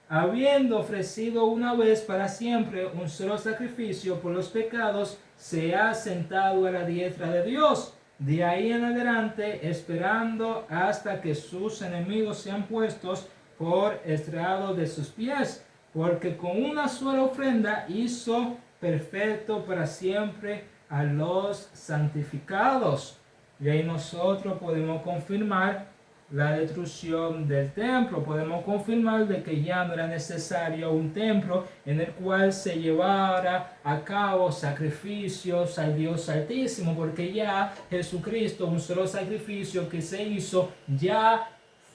habiendo ofrecido una vez para siempre un solo sacrificio por los pecados, se ha sentado a la diestra de Dios. De ahí en adelante, esperando hasta que sus enemigos sean puestos por estrado de sus pies, porque con una sola ofrenda hizo perfecto para siempre a los santificados. Y ahí nosotros podemos confirmar la destrucción del templo. Podemos confirmar de que ya no era necesario un templo en el cual se llevara a cabo sacrificios al Dios Altísimo, porque ya Jesucristo, un solo sacrificio que se hizo, ya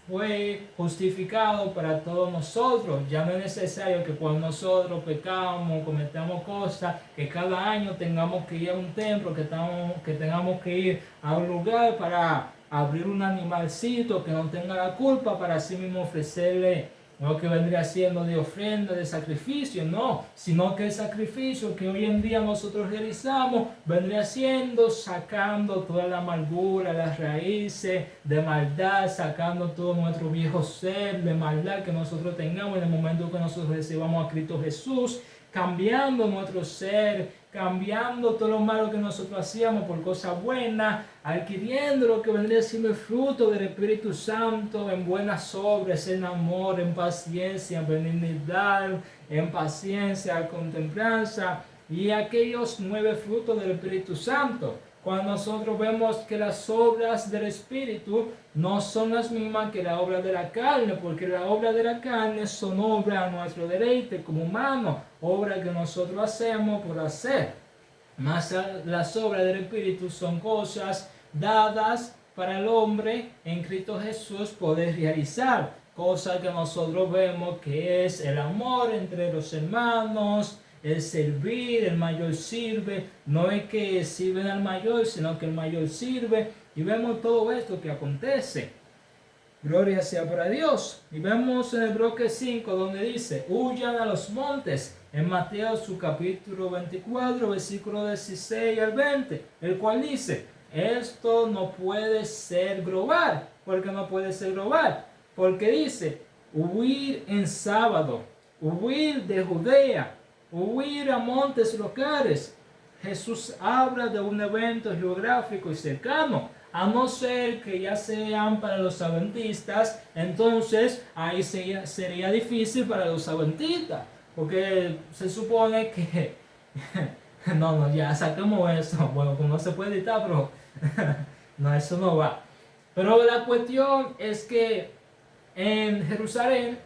fue justificado para todos nosotros. Ya no es necesario que cuando nosotros pecamos, cometamos cosas, que cada año tengamos que ir a un templo, que tengamos que ir a un lugar para abrir un animalcito que no tenga la culpa, para así mismo ofrecerle lo que vendría siendo de ofrenda, de sacrificio. No, sino que el sacrificio que hoy en día nosotros realizamos vendría siendo sacando toda la amargura, las raíces de maldad, sacando todo nuestro viejo ser de maldad que nosotros tengamos en el momento que nosotros recibamos a Cristo Jesús, cambiando nuestro ser, cambiando todo lo malo que nosotros hacíamos por cosas buenas, adquiriendo lo que vendría siendo el fruto del Espíritu Santo en buenas obras, en amor, en paciencia, en benignidad, en paciencia, con templanza y aquellos 9 frutos del Espíritu Santo. Cuando nosotros vemos que las obras del Espíritu no son las mismas que la obra de la carne, porque la obra de la carne son obras a nuestro deleite como humanos, obras que nosotros hacemos por hacer. Más las obras del Espíritu son cosas dadas para el hombre en Cristo Jesús poder realizar, cosas que nosotros vemos que es el amor entre los hermanos, el servir, el mayor sirve, no es que sirven al mayor, sino que el mayor sirve, y vemos todo esto que acontece. Gloria sea para Dios. Y vemos en el bloque 5 donde dice: huyan a los montes, en Mateo su capítulo 24, versículo 16 al 20, el cual dice: esto no puede ser global. ¿Por qué no puede ser global? Porque dice: huir en sábado, huir de Judea, huir a montes locales. Jesús habla de un evento geográfico y cercano, a no ser que ya sean para los adventistas. Entonces ahí sería difícil para los adventistas, porque se supone que no, ya sacamos eso. Bueno, como no se puede editar, pero no, eso no va. Pero la cuestión es que en Jerusalén,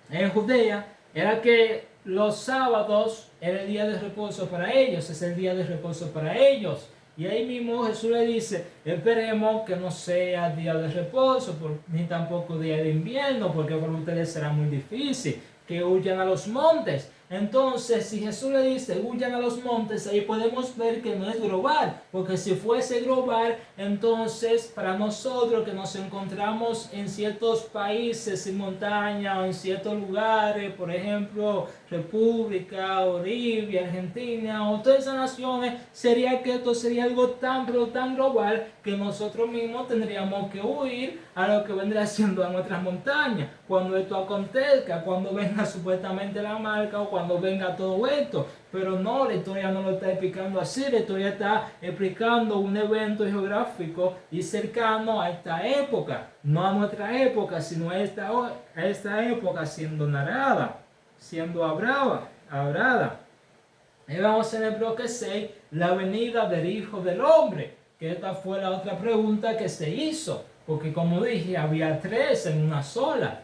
en Judea, era que los sábados era el día de reposo para ellos, es el día de reposo para ellos. Y ahí mismo Jesús le dice: esperemos que no sea día de reposo, ni tampoco día de invierno, porque para ustedes será muy difícil, que huyan a los montes. Entonces, si Jesús le dice huyan a los montes, ahí podemos ver que no es global, porque si fuese global, entonces para nosotros que nos encontramos en ciertos países en montaña o en ciertos lugares, por ejemplo República, Bolivia, Argentina o todas esas naciones, sería que esto sería algo tan pero tan global que nosotros mismos tendríamos que huir a lo que vendrá siendo a nuestras montañas cuando esto acontezca, cuando venga supuestamente la marca o cuando venga todo esto. Pero no, la historia no lo está explicando así, la historia está explicando un evento geográfico y cercano a esta época, no a nuestra época, sino a esta época siendo narrada, siendo hablada. Y vamos en el bloque 6, la venida del Hijo del Hombre, que esta fue la otra pregunta que se hizo, porque como dije, había 3 en una sola.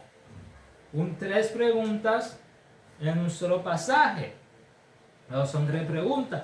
tres preguntas en un solo pasaje. No, son tres preguntas.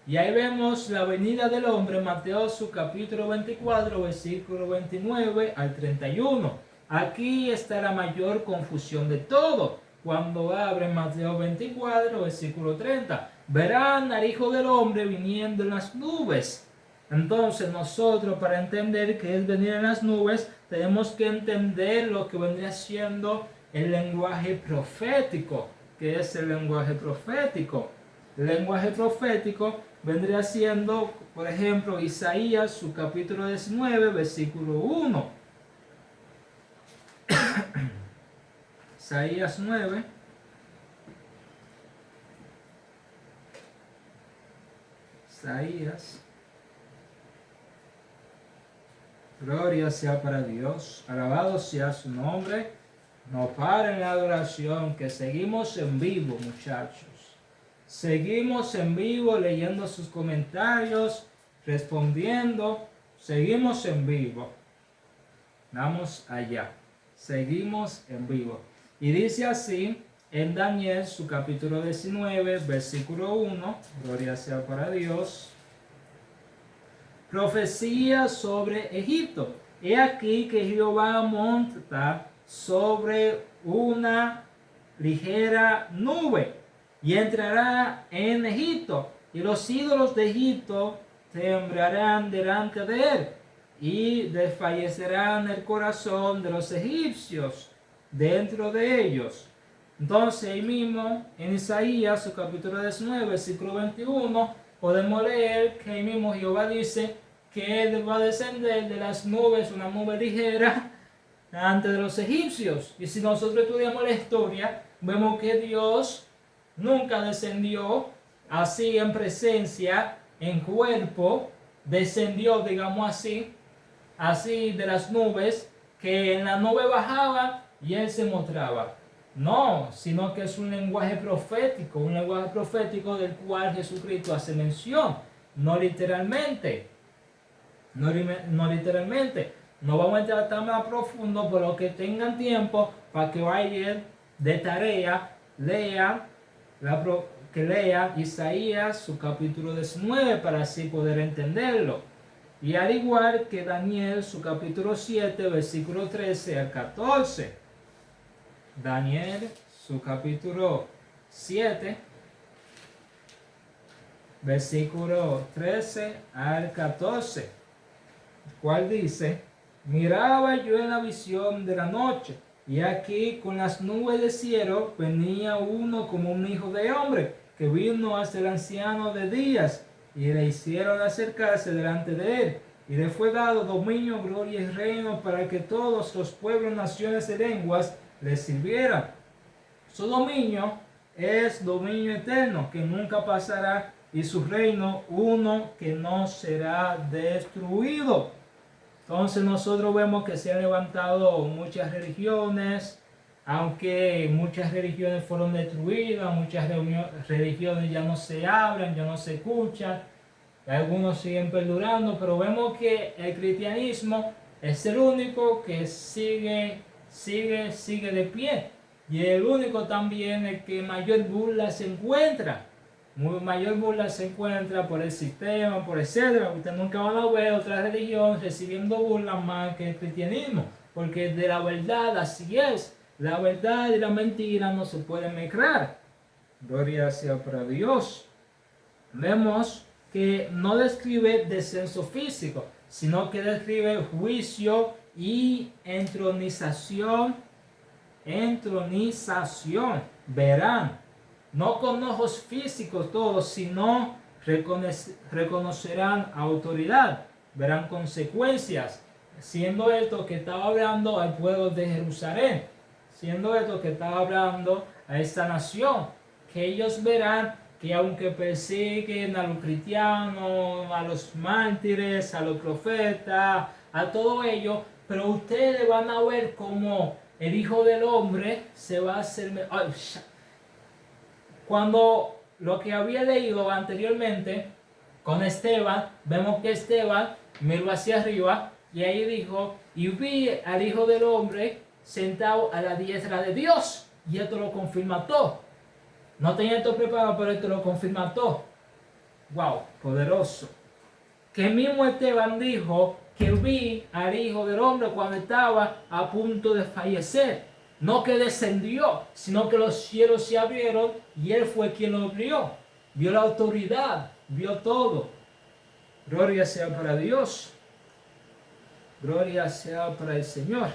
Y ahí vemos la venida del hombre, Mateo su capítulo 24, versículo 29 al 31. Aquí está la mayor confusión de todo. Cuando abren Mateo 24, versículo 30, verán al Hijo del Hombre viniendo en las nubes. Entonces nosotros, para entender qué es venir en las nubes, tenemos que entender lo que vendría siendo el lenguaje profético. ¿Qué es el lenguaje profético? El lenguaje profético vendría siendo, por ejemplo, Isaías, su capítulo 19, versículo 1. Isaías 9. Isaías. Gloria sea para Dios, alabado sea su nombre. No paren la adoración, que seguimos en vivo, muchachos. Seguimos en vivo leyendo sus comentarios, respondiendo. Seguimos en vivo. Vamos allá. Seguimos en vivo. Y dice así en Daniel, su capítulo 19, versículo 1. Gloria sea para Dios. Profecía sobre Egipto. He aquí que Jehová monta sobre una ligera nube y entrará en Egipto, y los ídolos de Egipto temblarán delante de él, y desfallecerán el corazón de los egipcios dentro de ellos. Entonces ahí mismo en Isaías, su capítulo 19, versículo 21, podemos leer que ahí mismo Jehová dice que él va a descender de las nubes, una nube ligera, ante de los egipcios. Y si nosotros estudiamos la historia, vemos que Dios nunca descendió así en presencia, en cuerpo, descendió, digamos así de las nubes, que en la nube bajaba y él se mostraba. No, sino que es un lenguaje profético del cual Jesucristo hace mención, no literalmente. No literalmente. No vamos a entrar tan más profundo, pero que tengan tiempo para que vayan de tarea, que lea Isaías su capítulo 19 para así poder entenderlo. Y al igual que Daniel su capítulo 7, versículo 13 al 14. Daniel su capítulo 7, versículo 13 al 14. Cual dice: miraba yo en la visión de la noche, y aquí con las nubes de cielo venía uno como un hijo de hombre, que vino hasta el anciano de días, y le hicieron acercarse delante de él, y le fue dado dominio, gloria y reino, para que todos los pueblos, naciones y lenguas le sirvieran. Su dominio es dominio eterno, que nunca pasará, y su reino uno que no será destruido. Entonces nosotros vemos que se han levantado muchas religiones, aunque muchas religiones fueron destruidas, muchas religiones ya no se hablan, ya no se escuchan, algunos siguen perdurando, pero vemos que el cristianismo es el único que sigue de pie, y el único también el que mayor burla se encuentra. Mayor burla se encuentra por el sistema, por etcétera. Usted nunca va a ver otra religión recibiendo burlas más que el cristianismo, porque de la verdad así es. La verdad y la mentira no se pueden mezclar. Gloria sea para Dios. Vemos que no describe descenso físico, sino que describe juicio y entronización. Verán. No con ojos físicos todos, sino reconocerán autoridad, verán consecuencias, siendo esto que estaba hablando al pueblo de Jerusalén, siendo esto que estaba hablando a esta nación, que ellos verán que aunque persiguen a los cristianos, a los mártires, a los profetas, a todo ello, pero ustedes van a ver cómo el Hijo del Hombre se va a hacer... Cuando lo que había leído anteriormente con Esteban, vemos que Esteban miró hacia arriba y ahí dijo: y vi al Hijo del Hombre sentado a la diestra de Dios. Y esto lo confirma todo. No tenía esto preparado, pero esto lo confirma todo. Wow, poderoso. Que mismo Esteban dijo que vi al Hijo del Hombre cuando estaba a punto de fallecer. No que descendió, sino que los cielos se abrieron y él fue quien lo vio. Vio la autoridad, vio todo. Gloria sea para Dios. Gloria sea para el Señor.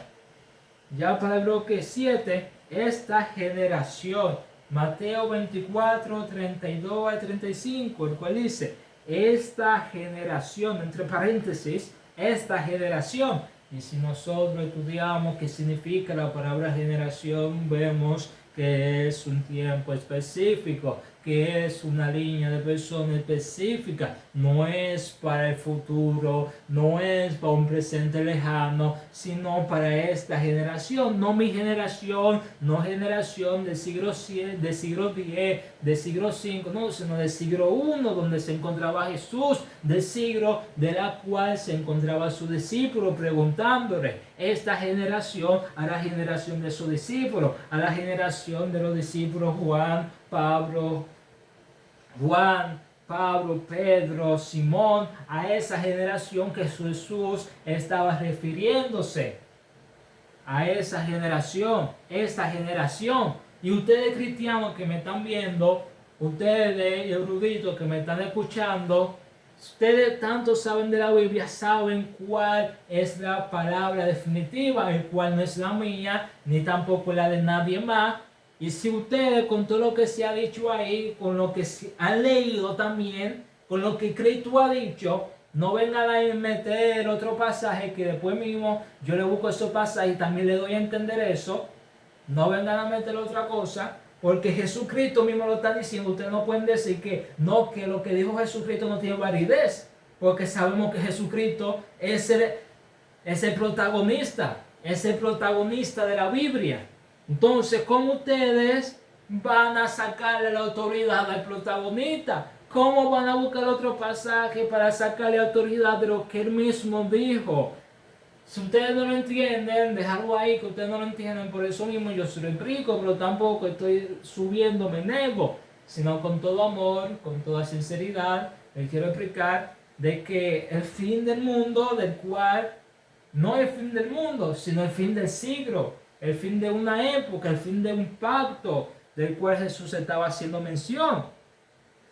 Ya para el bloque 7, esta generación. Mateo 24, 32 al 35, el cual dice, esta generación, entre paréntesis, esta generación. Y si nosotros estudiamos qué significa la palabra generación, vemos que es un tiempo específico, que es una línea de personas específica, no es para el futuro, no es para un presente lejano, sino para esta generación, no mi generación, no generación del siglo 100, del siglo 10, del siglo 5, no, sino del siglo 1, donde se encontraba Jesús, del siglo de la cual se encontraba su discípulo, preguntándole, esta generación a la generación de sus discípulos, a la generación de los discípulos Juan, Pablo, Pedro, Simón, a esa generación que Jesús estaba refiriéndose. A esa generación, esta generación. Y ustedes cristianos que me están viendo, ustedes eruditos que me están escuchando, ustedes tanto saben de la Biblia, saben cuál es la palabra definitiva, el cual no es la mía, ni tampoco la de nadie más. Y si ustedes, con todo lo que se ha dicho ahí, con lo que se ha leído también, con lo que Cristo ha dicho, no vengan a meter otro pasaje que después mismo yo le busco esos pasajes y también le doy a entender eso. No vengan a meter otra cosa, porque Jesucristo mismo lo está diciendo. Ustedes no pueden decir que no, que lo que dijo Jesucristo no tiene validez, porque sabemos que Jesucristo es el protagonista de la Biblia. Entonces, ¿cómo ustedes van a sacarle la autoridad al protagonista? ¿Cómo van a buscar otro pasaje para sacarle autoridad de lo que él mismo dijo? Si ustedes no lo entienden, dejarlo ahí, que ustedes no lo entienden. Por eso mismo yo se lo explico, pero tampoco estoy subiéndome en ego, sino con todo amor, con toda sinceridad, les quiero explicar de que el fin del mundo, del cual no el fin del mundo, sino el fin del siglo, el fin de una época, el fin de un pacto del cual Jesús estaba haciendo mención.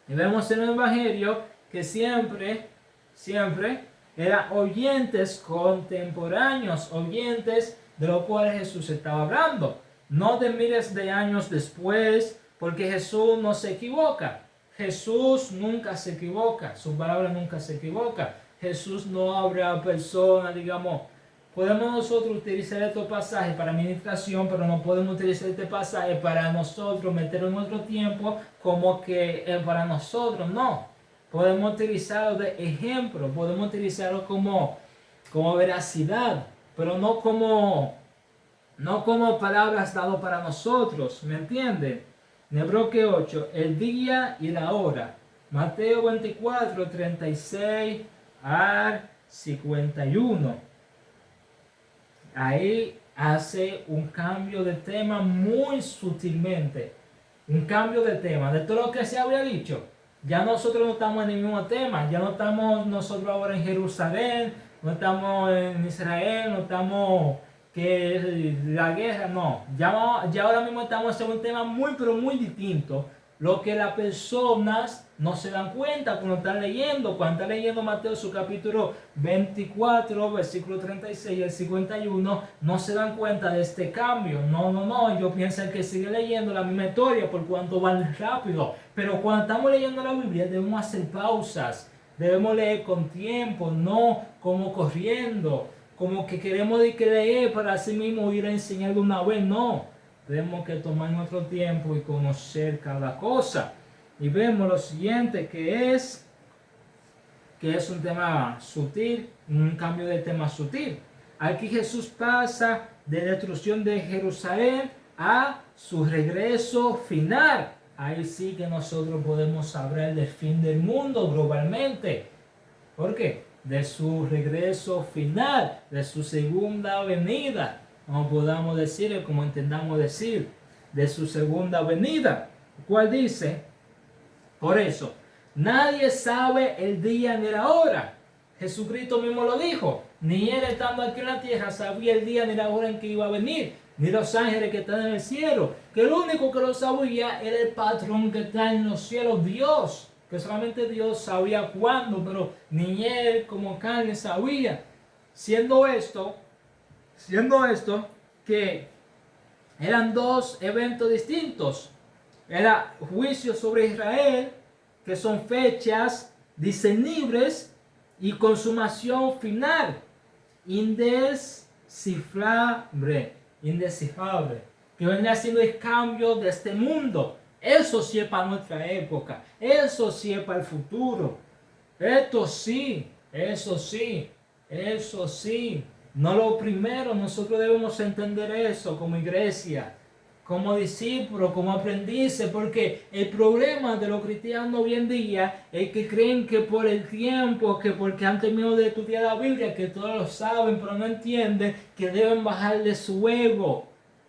Y vemos en el Evangelio que siempre eran oyentes contemporáneos, oyentes de lo cual Jesús estaba hablando. No de miles de años después, porque Jesús no se equivoca. Jesús nunca se equivoca, su palabra nunca se equivoca. Jesús no habla a personas, digamos. Podemos nosotros utilizar estos pasajes para administración, pero no podemos utilizar este pasaje para nosotros meterlo en nuestro tiempo como que es para nosotros. No, podemos utilizarlo de ejemplo, podemos utilizarlo como veracidad, pero no como palabras dadas para nosotros, ¿me entienden? En el bloque 8, el día y la hora. Mateo 24, 36 al 51. Ahí hace un cambio de tema muy sutilmente. Un cambio de tema. De todo lo que se había dicho. Ya nosotros no estamos en el mismo tema. Ya no estamos nosotros ahora en Jerusalén. No estamos en Israel. No estamos que la guerra. No. Ya ahora mismo estamos en un tema muy pero muy distinto. Lo que las personas no se dan cuenta cuando están leyendo Mateo su capítulo 24, versículo 36 y el 51, no se dan cuenta de este cambio. No, ellos piensan que sigue leyendo la misma historia por cuanto van rápido. Pero cuando estamos leyendo la Biblia debemos hacer pausas, debemos leer con tiempo, no como corriendo, como que queremos leer para así mismo ir a enseñar de una vez, no. Tenemos que tomar nuestro tiempo y conocer cada cosa. Y vemos lo siguiente, que es un tema sutil, un cambio de tema sutil. Aquí Jesús pasa de destrucción de Jerusalén a su regreso final. Ahí sí que nosotros podemos hablar del fin del mundo globalmente. ¿Por qué? De su regreso final, de su segunda venida. como podamos decir, como entendamos decir, de su segunda venida, cual dice, por eso, nadie sabe el día ni la hora. Jesucristo mismo lo dijo, ni él estando aquí en la tierra sabía el día ni la hora en que iba a venir, ni los ángeles que están en el cielo, que el único que lo sabía era el patrón que está en los cielos, Dios, que solamente Dios sabía cuándo, pero ni él como carne sabía. Siendo esto, que eran dos eventos distintos. Era juicio sobre Israel, que son fechas discernibles, y consumación final, indescifrable, que vendrá haciendo el cambio de este mundo. Eso sí es para nuestra época, eso sí es para el futuro. Esto sí, eso sí, eso sí. No lo primero, nosotros debemos entender eso como iglesia, como discípulos, como aprendices, porque el problema de los cristianos hoy en día es que creen que por el tiempo, que porque han terminado de estudiar la Biblia, que todos lo saben, pero no entienden que deben bajarle su ego.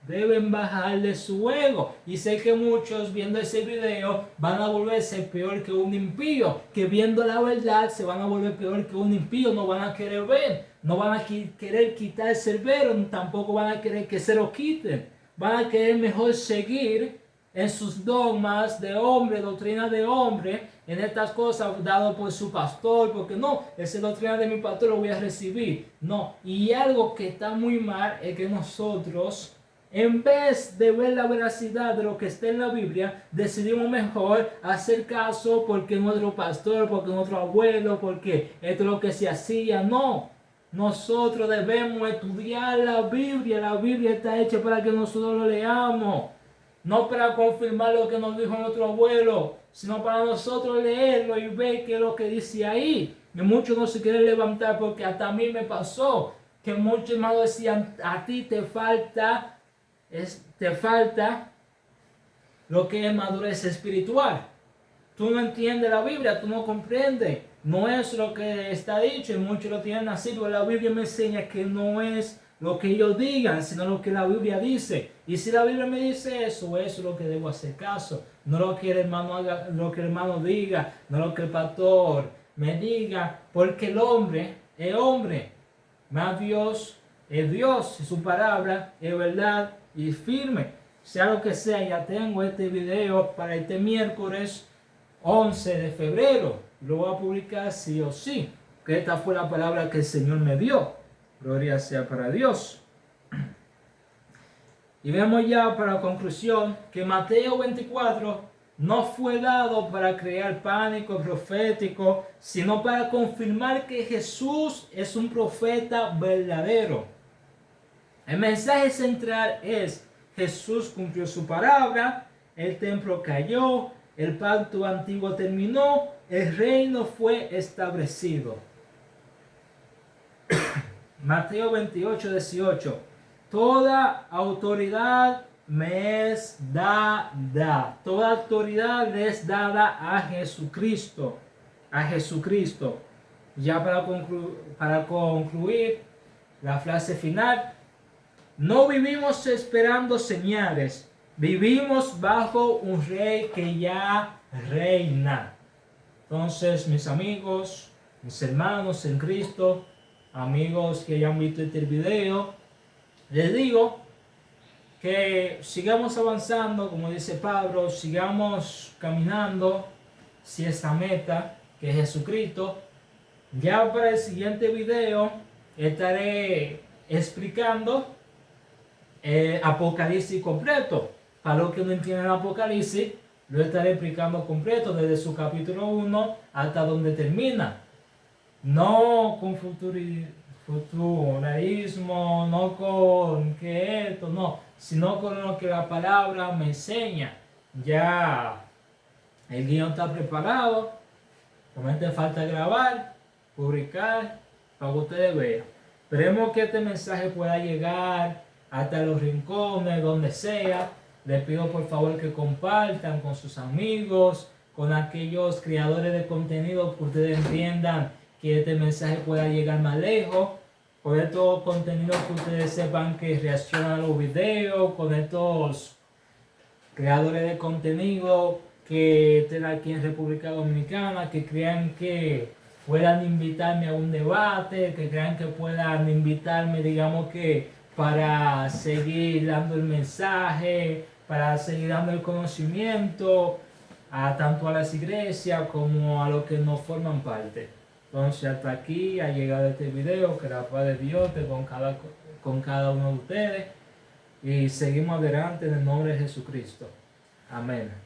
Deben bajarle su ego. Y sé que muchos viendo ese video van a volverse peor que un impío. Que viendo la verdad se van a volver peor que un impío. No van a querer ver. No van a querer quitarse el velo. Tampoco van a querer que se lo quiten. Van a querer mejor seguir en sus dogmas de hombre, doctrina de hombre, en estas cosas dado por su pastor, porque no, esa doctrina de mi pastor lo voy a recibir. No, y algo que está muy mal es que nosotros, en vez de ver la veracidad de lo que está en la Biblia, decidimos mejor hacer caso porque nuestro pastor, porque nuestro abuelo, porque esto es lo que se hacía. No, nosotros debemos estudiar la Biblia. La Biblia está hecha para que nosotros lo leamos, no para confirmar lo que nos dijo nuestro abuelo, sino para nosotros leerlo y ver qué es lo que dice ahí. Y muchos no se quieren levantar, porque hasta a mí me pasó que muchos hermanos decían: a ti te falta lo que es madurez espiritual. Tú no entiendes la Biblia, tú no comprendes. No es lo que está dicho, y muchos lo tienen así, pero la Biblia me enseña que no es lo que ellos digan, sino lo que la Biblia dice. Y si la Biblia me dice eso, eso es lo que debo hacer caso. No lo que el hermano haga, lo que el hermano diga, no lo que el pastor me diga, porque el hombre es hombre, más Dios es Dios, y su palabra es verdad y firme. Sea lo que sea, ya tengo este video para este miércoles 11 de febrero. Lo voy a publicar sí o sí, que esta fue la palabra que el Señor me dio. Gloria sea para Dios. Y vemos ya para conclusión que Mateo 24 no fue dado para crear pánico profético, sino para confirmar que Jesús es un profeta verdadero. El mensaje central es: Jesús cumplió su palabra, el templo cayó, el pacto antiguo terminó, el reino fue establecido. Mateo 28, 18. Toda autoridad me es dada. Toda autoridad le es dada a Jesucristo. A Jesucristo. Ya para concluir la frase final. No vivimos esperando señales. Vivimos bajo un rey que ya reina. Entonces, mis amigos, mis hermanos en Cristo, amigos que ya han visto este video, les digo que sigamos avanzando, como dice Pablo, sigamos caminando hacia esta meta que es Jesucristo. Ya para el siguiente video estaré explicando Apocalipsis completo. Para los que no entienden Apocalipsis, lo estaré explicando completo desde su capítulo 1 hasta donde termina. No con futurismo, no con que esto, no, sino con lo que la palabra me enseña. Ya el guión está preparado, solamente falta grabar, publicar, para que ustedes vean. Esperemos que este mensaje pueda llegar hasta los rincones, donde sea. Les pido por favor que compartan con sus amigos, con aquellos creadores de contenido, que ustedes entiendan que este mensaje pueda llegar más lejos. con estos contenidos que ustedes sepan que reaccionan a los videos, con estos creadores de contenido que estén aquí en República Dominicana, que crean que puedan invitarme a un debate, que crean que puedan invitarme, digamos que para seguir dando el mensaje, para seguir dando el conocimiento a tanto a las iglesias como a los que no forman parte. Entonces hasta aquí ha llegado este video, que la paz de Dios esté con cada uno de ustedes y seguimos adelante en el nombre de Jesucristo. Amén.